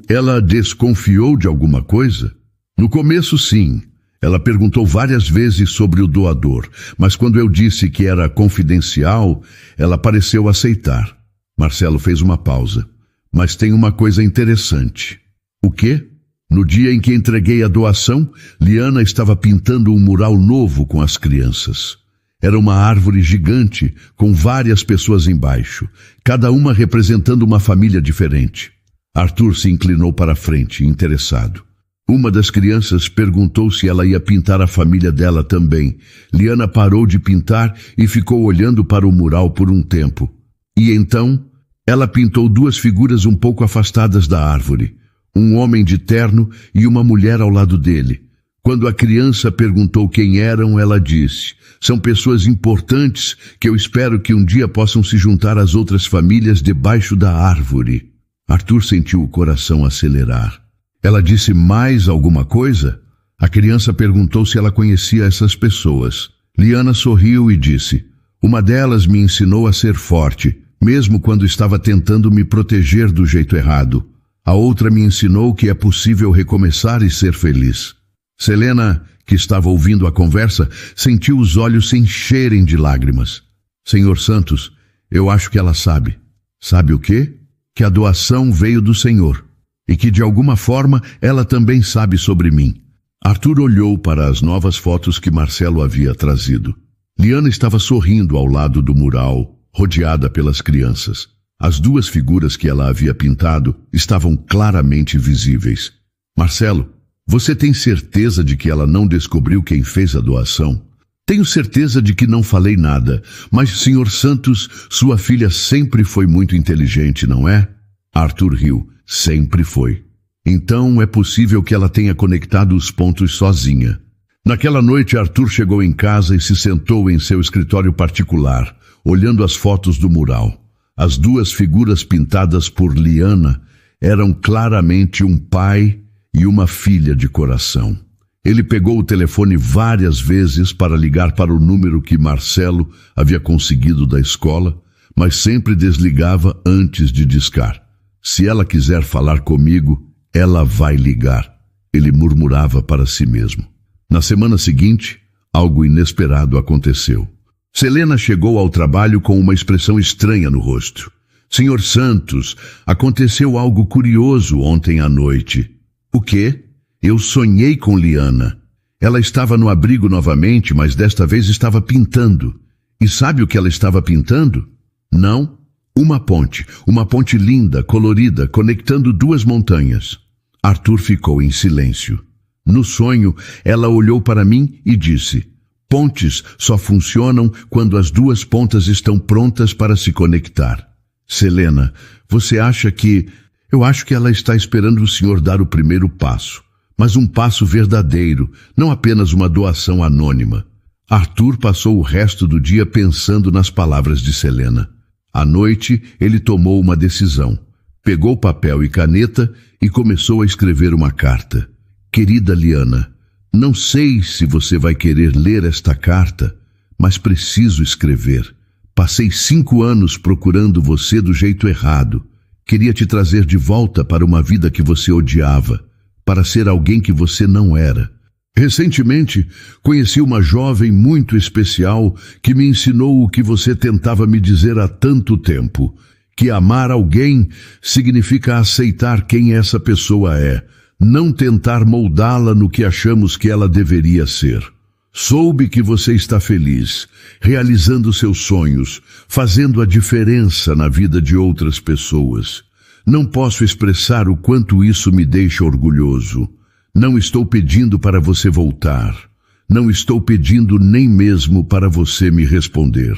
Ela desconfiou de alguma coisa? No começo, sim. Ela perguntou várias vezes sobre o doador, mas quando eu disse que era confidencial, ela pareceu aceitar. Marcelo fez uma pausa. Mas tem uma coisa interessante. O quê? No dia em que entreguei a doação, Liana estava pintando um mural novo com as crianças. Era uma árvore gigante, com várias pessoas embaixo, cada uma representando uma família diferente. Arthur se inclinou para a frente, interessado. Uma das crianças perguntou se ela ia pintar a família dela também. Liana parou de pintar e ficou olhando para o mural por um tempo. E então, ela pintou 2 figuras um pouco afastadas da árvore. Um homem de terno e uma mulher ao lado dele. Quando a criança perguntou quem eram, ela disse: são pessoas importantes que eu espero que um dia possam se juntar às outras famílias debaixo da árvore. Arthur sentiu o coração acelerar. Ela disse mais alguma coisa? A criança perguntou se ela conhecia essas pessoas. Liana sorriu e disse: uma delas me ensinou a ser forte, mesmo quando estava tentando me proteger do jeito errado. A outra me ensinou que é possível recomeçar e ser feliz. Selena, que estava ouvindo a conversa, sentiu os olhos se encherem de lágrimas. Senhor Santos, eu acho que ela sabe. Sabe o quê? Que a doação veio do Senhor. E que de alguma forma ela também sabe sobre mim. Arthur olhou para as novas fotos que Marcelo havia trazido. Liana estava sorrindo ao lado do mural, rodeada pelas crianças. As 2 figuras que ela havia pintado estavam claramente visíveis. Marcelo, você tem certeza de que ela não descobriu quem fez a doação? Tenho certeza de que não falei nada, mas, Sr. Santos, sua filha sempre foi muito inteligente, não é? Arthur riu. Sempre foi. Então é possível que ela tenha conectado os pontos sozinha. Naquela noite, Arthur chegou em casa e se sentou em seu escritório particular, olhando as fotos do mural. As duas figuras pintadas por Liana eram claramente um pai e uma filha de coração. Ele pegou o telefone várias vezes para ligar para o número que Marcelo havia conseguido da escola, mas sempre desligava antes de discar. Se ela quiser falar comigo, ela vai ligar, ele murmurava para si mesmo. Na semana seguinte, algo inesperado aconteceu. Selena chegou ao trabalho com uma expressão estranha no rosto. Senhor Santos, aconteceu algo curioso ontem à noite. O quê? Eu sonhei com Liana. Ela estava no abrigo novamente, mas desta vez estava pintando. E sabe o que ela estava pintando? Não, uma ponte linda, colorida, conectando duas montanhas. Arthur ficou em silêncio. No sonho, ela olhou para mim e disse: pontes só funcionam quando as duas pontas estão prontas para se conectar. Selena, você acha que... Eu acho que ela está esperando o senhor dar o primeiro passo, mas um passo verdadeiro, não apenas uma doação anônima. Arthur passou o resto do dia pensando nas palavras de Selena. À noite, ele tomou uma decisão. Pegou papel e caneta e começou a escrever uma carta. Querida Liana, não sei se você vai querer ler esta carta, mas preciso escrever. Passei 5 anos procurando você do jeito errado. Queria te trazer de volta para uma vida que você odiava, para ser alguém que você não era. Recentemente, conheci uma jovem muito especial que me ensinou o que você tentava me dizer há tanto tempo, que amar alguém significa aceitar quem essa pessoa é, não tentar moldá-la no que achamos que ela deveria ser. Soube que você está feliz, realizando seus sonhos, fazendo a diferença na vida de outras pessoas. Não posso expressar o quanto isso me deixa orgulhoso. Não estou pedindo para você voltar. Não estou pedindo nem mesmo para você me responder.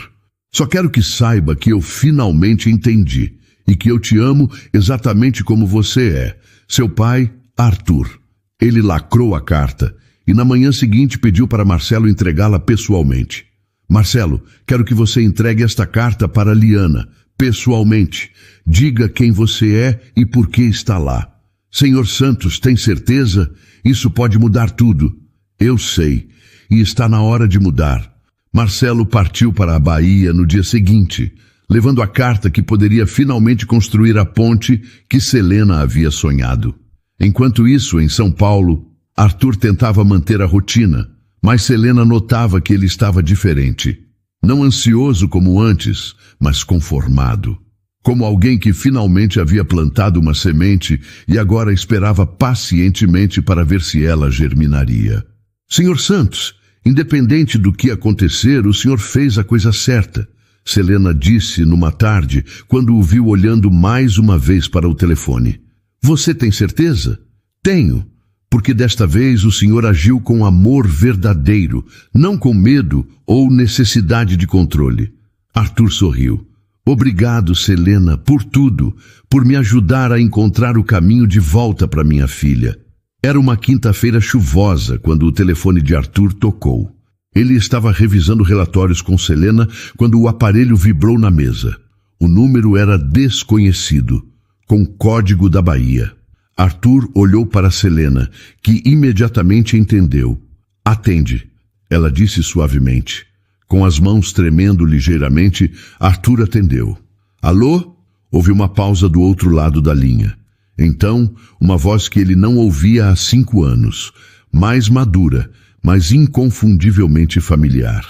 Só quero que saiba que eu finalmente entendi e que eu te amo exatamente como você é. Seu pai, Arthur. Ele lacrou a carta e na manhã seguinte pediu para Marcelo entregá-la pessoalmente. Marcelo, quero que você entregue esta carta para Liana, pessoalmente. Diga quem você é e por que está lá. Senhor Santos, tem certeza? Isso pode mudar tudo. Eu sei, e está na hora de mudar. Marcelo partiu para a Bahia no dia seguinte, levando a carta que poderia finalmente construir a ponte que Selena havia sonhado. Enquanto isso, em São Paulo, Arthur tentava manter a rotina, mas Selena notava que ele estava diferente. Não ansioso como antes, mas conformado. Como alguém que finalmente havia plantado uma semente e agora esperava pacientemente para ver se ela germinaria. Senhor Santos, independente do que acontecer, o senhor fez a coisa certa, Selena disse numa tarde, quando o viu olhando mais uma vez para o telefone. Você tem certeza? Tenho, porque desta vez o senhor agiu com amor verdadeiro, não com medo ou necessidade de controle. Arthur sorriu. Obrigado, Selena, por tudo, por me ajudar a encontrar o caminho de volta para minha filha. Era uma quinta-feira chuvosa quando o telefone de Arthur tocou. Ele estava revisando relatórios com Selena quando o aparelho vibrou na mesa. O número era desconhecido, com código da Bahia. Arthur olhou para Selena, que imediatamente entendeu. Atende, ela disse suavemente. Com as mãos tremendo ligeiramente, Arthur atendeu. Alô? Houve uma pausa do outro lado da linha. Então, uma voz que ele não ouvia há 5 anos, mais madura, mas inconfundivelmente familiar.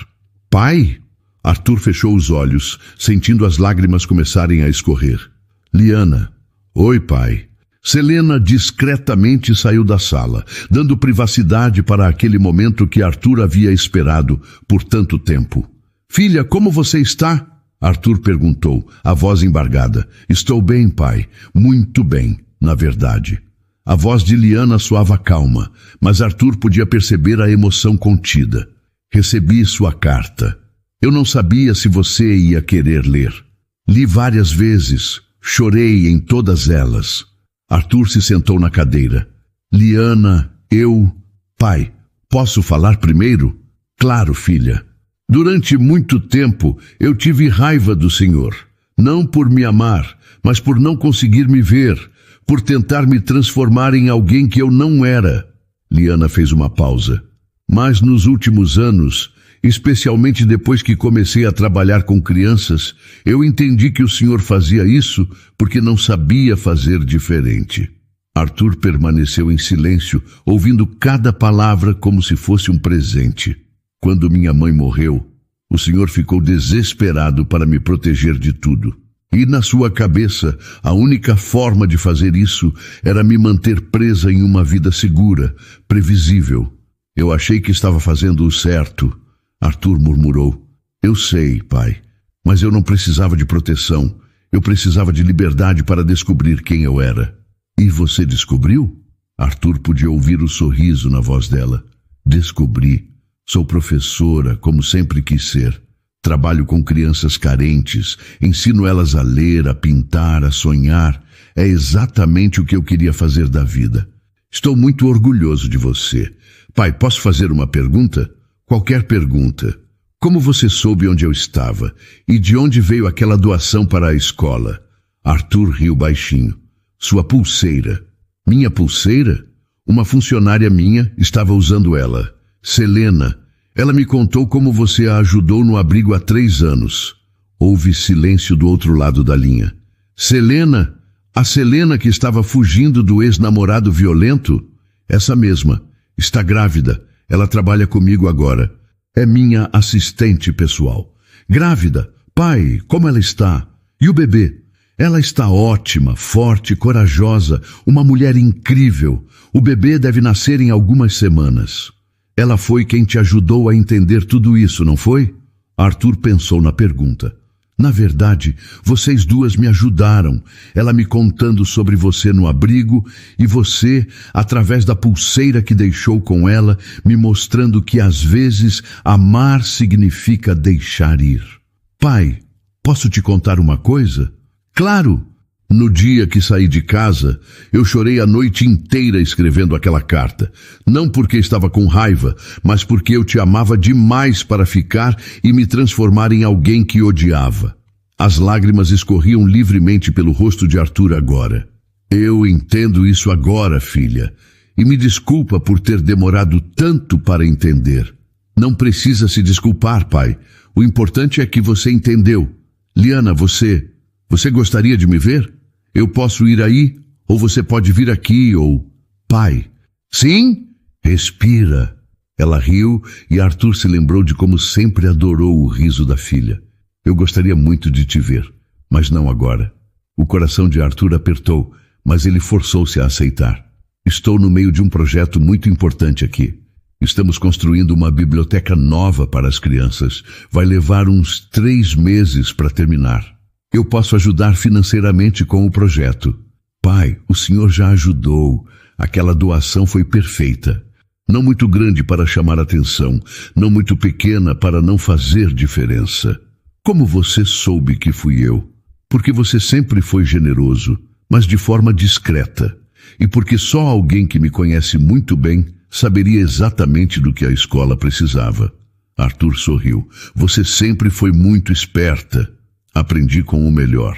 Pai? Arthur fechou os olhos, sentindo as lágrimas começarem a escorrer. Liana. Oi, pai. Selena discretamente saiu da sala, dando privacidade para aquele momento que Arthur havia esperado por tanto tempo. Filha, como você está? Arthur perguntou, a voz embargada. Estou bem, pai. Muito bem, na verdade. A voz de Liana soava calma, mas Arthur podia perceber a emoção contida. Recebi sua carta. Eu não sabia se você ia querer ler. Li várias vezes, chorei em todas elas. Arthur se sentou na cadeira. Liana, Pai, posso falar primeiro? Claro, filha. Durante muito tempo eu tive raiva do Senhor, não por me amar, mas por não conseguir me ver, por tentar me transformar em alguém que eu não era. Liana fez uma pausa. Mas nos últimos anos, especialmente depois que comecei a trabalhar com crianças, eu entendi que o Senhor fazia isso porque não sabia fazer diferente. Arthur permaneceu em silêncio, ouvindo cada palavra como se fosse um presente. Quando minha mãe morreu, o Senhor ficou desesperado para me proteger de tudo. E na sua cabeça, a única forma de fazer isso era me manter presa em uma vida segura, previsível. Eu achei que estava fazendo o certo. Arthur murmurou. Eu sei, pai, mas eu não precisava de proteção. Eu precisava de liberdade para descobrir quem eu era. E você descobriu? Arthur podia ouvir o sorriso na voz dela. Descobri. Sou professora, como sempre quis ser. Trabalho com crianças carentes, ensino elas a ler, a pintar, a sonhar. É exatamente o que eu queria fazer da vida. Estou muito orgulhoso de você. Pai, posso fazer uma pergunta? Qualquer pergunta. Como você soube onde eu estava? E de onde veio aquela doação para a escola? Arthur riu baixinho. Sua pulseira. Minha pulseira? Uma funcionária minha estava usando ela. Selena. Ela me contou como você a ajudou no abrigo há 3 anos. Houve silêncio do outro lado da linha. Selena? A Selena que estava fugindo do ex-namorado violento? Essa mesma. Está grávida. Ela trabalha comigo agora. É minha assistente pessoal. Grávida? Pai, como ela está? E o bebê? Ela está ótima, forte, corajosa, uma mulher incrível. O bebê deve nascer em algumas semanas. Ela foi quem te ajudou a entender tudo isso, não foi? Arthur pensou na pergunta. Na verdade, vocês duas me ajudaram. Ela me contando sobre você no abrigo e você, através da pulseira que deixou com ela, me mostrando que às vezes amar significa deixar ir. Pai, posso te contar uma coisa? Claro! No dia que saí de casa, eu chorei a noite inteira escrevendo aquela carta. Não porque estava com raiva, mas porque eu te amava demais para ficar e me transformar em alguém que odiava. As lágrimas escorriam livremente pelo rosto de Arthur agora. Eu entendo isso agora, filha, e me desculpa por ter demorado tanto para entender. Não precisa se desculpar, pai. O importante é que você entendeu. Liana, você gostaria de me ver? Eu posso ir aí, ou você pode vir aqui, ou... Pai. Sim? Respira. Ela riu e Arthur se lembrou de como sempre adorou o riso da filha. Eu gostaria muito de te ver, mas não agora. O coração de Arthur apertou, mas ele forçou-se a aceitar. Estou no meio de um projeto muito importante aqui. Estamos construindo uma biblioteca nova para as crianças. Vai levar uns 3 meses para terminar. Eu posso ajudar financeiramente com o projeto. Pai, o senhor já ajudou. Aquela doação foi perfeita. Não muito grande para chamar atenção, não muito pequena para não fazer diferença. Como você soube que fui eu? Porque você sempre foi generoso, mas de forma discreta. E porque só alguém que me conhece muito bem saberia exatamente do que a escola precisava. Arthur sorriu. Você sempre foi muito esperta. Aprendi com o melhor.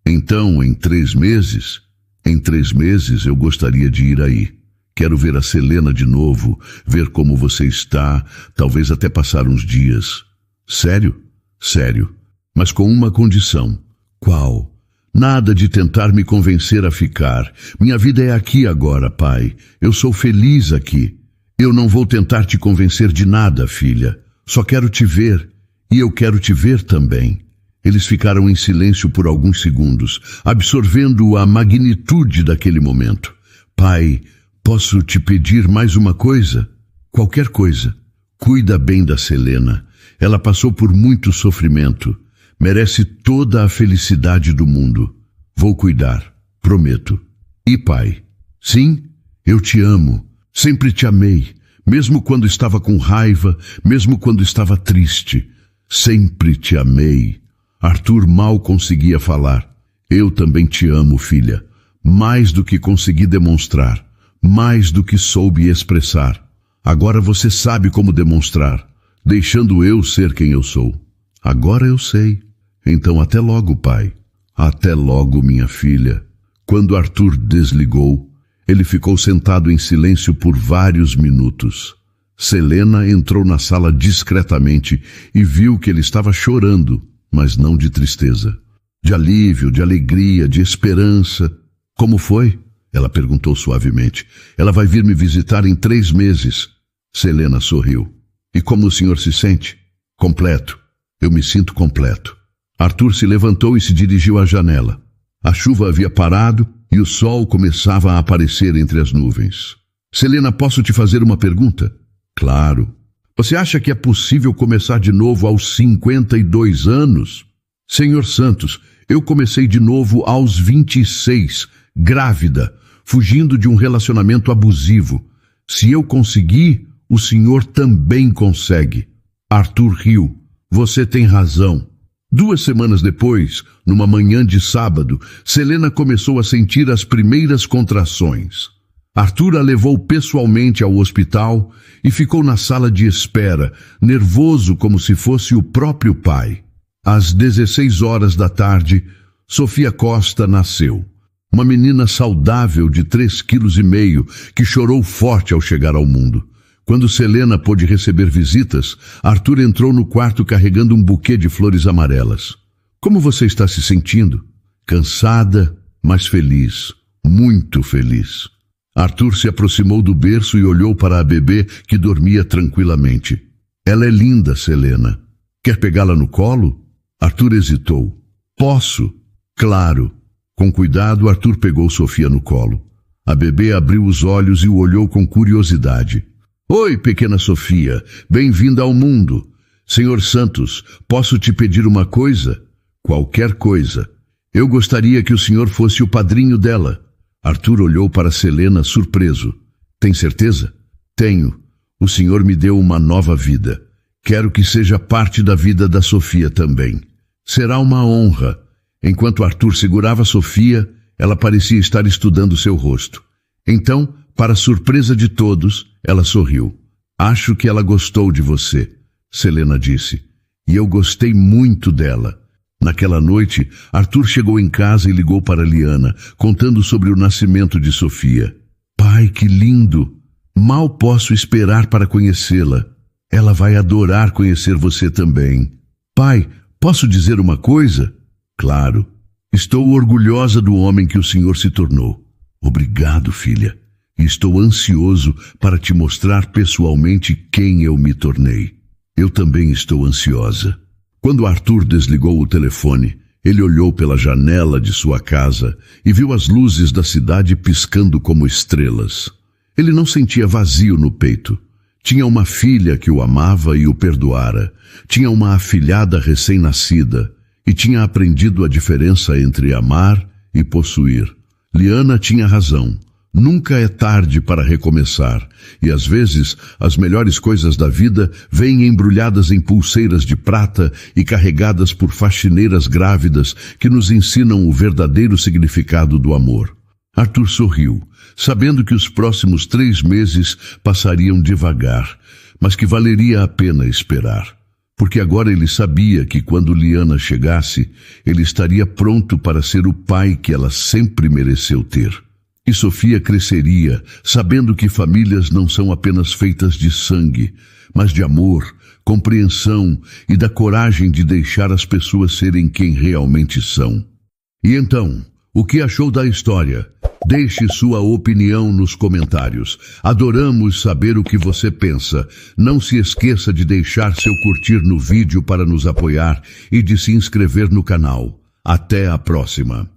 Então, em 3 meses? Em 3 meses eu gostaria de ir aí. Quero ver a Selena de novo, ver como você está, talvez até passar uns dias. Sério? Sério. Mas com uma condição. Qual? Nada de tentar me convencer a ficar. Minha vida é aqui agora, pai. Eu sou feliz aqui. Eu não vou tentar te convencer de nada, filha. Só quero te ver. E eu quero te ver também. Eles ficaram em silêncio por alguns segundos, absorvendo a magnitude daquele momento. Pai, posso te pedir mais uma coisa? Qualquer coisa. Cuida bem da Selena. Ela passou por muito sofrimento. Merece toda a felicidade do mundo. Vou cuidar, prometo. E pai? Sim, eu te amo. Sempre te amei. Mesmo quando estava com raiva, mesmo quando estava triste. Sempre te amei. Arthur mal conseguia falar. Eu também te amo, filha. Mais do que consegui demonstrar. Mais do que soube expressar. Agora você sabe como demonstrar. deixando eu ser quem eu sou. Agora eu sei. Então até logo, pai. Até logo, minha filha. Quando Arthur desligou, ele ficou sentado em silêncio por vários minutos. Selena entrou na sala discretamente e viu que ele estava chorando, mas não de tristeza. De alívio, de alegria, de esperança. Como foi? Ela perguntou suavemente. Ela vai vir me visitar em 3 meses. Selena sorriu. E como o senhor se sente? Completo. Eu me sinto completo. Arthur se levantou e se dirigiu à janela. A chuva havia parado e o sol começava a aparecer entre as nuvens. Selena, posso te fazer uma pergunta? Claro. Você acha que é possível começar de novo aos 52 anos? Senhor Santos, eu comecei de novo aos 26, grávida, fugindo de um relacionamento abusivo. Se eu conseguir, o senhor também consegue. Arthur riu. Você tem razão. 2 semanas depois, numa manhã de sábado, Selena começou a sentir as primeiras contrações. Arthur a levou pessoalmente ao hospital e ficou na sala de espera, nervoso como se fosse o próprio pai. Às 16 horas da tarde, Sofia Costa nasceu. Uma menina saudável de 3,5 quilos que chorou forte ao chegar ao mundo. Quando Selena pôde receber visitas, Arthur entrou no quarto carregando um buquê de flores amarelas. Como você está se sentindo? Cansada, mas feliz. Muito feliz. Arthur se aproximou do berço e olhou para a bebê que dormia tranquilamente. Ela é linda, Selena. Quer pegá-la no colo? Arthur hesitou. Posso? Claro. Com cuidado, Arthur pegou Sofia no colo. A bebê abriu os olhos e o olhou com curiosidade. Oi, pequena Sofia. Bem-vinda ao mundo. Senhor Santos, posso te pedir uma coisa? Qualquer coisa. Eu gostaria que o senhor fosse o padrinho dela. Arthur olhou para Selena surpreso. Tem certeza? Tenho. O senhor me deu uma nova vida. Quero que seja parte da vida da Sofia também. Será uma honra. Enquanto Arthur segurava Sofia, ela parecia estar estudando seu rosto. Então, para surpresa de todos, ela sorriu. Acho que ela gostou de você, Selena disse. E eu gostei muito dela. Naquela noite, Arthur chegou em casa e ligou para Liana, contando sobre o nascimento de Sofia. Pai, que lindo! Mal posso esperar para conhecê-la. Ela vai adorar conhecer você também. Pai, posso dizer uma coisa? Claro. Estou orgulhosa do homem que o senhor se tornou. Obrigado, filha. E estou ansioso para te mostrar pessoalmente quem eu me tornei. Eu também estou ansiosa. Quando Arthur desligou o telefone, ele olhou pela janela de sua casa e viu as luzes da cidade piscando como estrelas. Ele não sentia vazio no peito. Tinha uma filha que o amava e o perdoara. Tinha uma afilhada recém-nascida e tinha aprendido a diferença entre amar e possuir. Liana tinha razão. Nunca é tarde para recomeçar, e às vezes as melhores coisas da vida vêm embrulhadas em pulseiras de prata e carregadas por faxineiras grávidas que nos ensinam o verdadeiro significado do amor. Arthur sorriu, sabendo que os próximos 3 meses passariam devagar, mas que valeria a pena esperar. Porque agora ele sabia que quando Liana chegasse, ele estaria pronto para ser o pai que ela sempre mereceu ter. E Sofia cresceria, sabendo que famílias não são apenas feitas de sangue, mas de amor, compreensão e da coragem de deixar as pessoas serem quem realmente são. E então, o que achou da história? Deixe sua opinião nos comentários. Adoramos saber o que você pensa. Não se esqueça de deixar seu curtir no vídeo para nos apoiar e de se inscrever no canal. Até a próxima!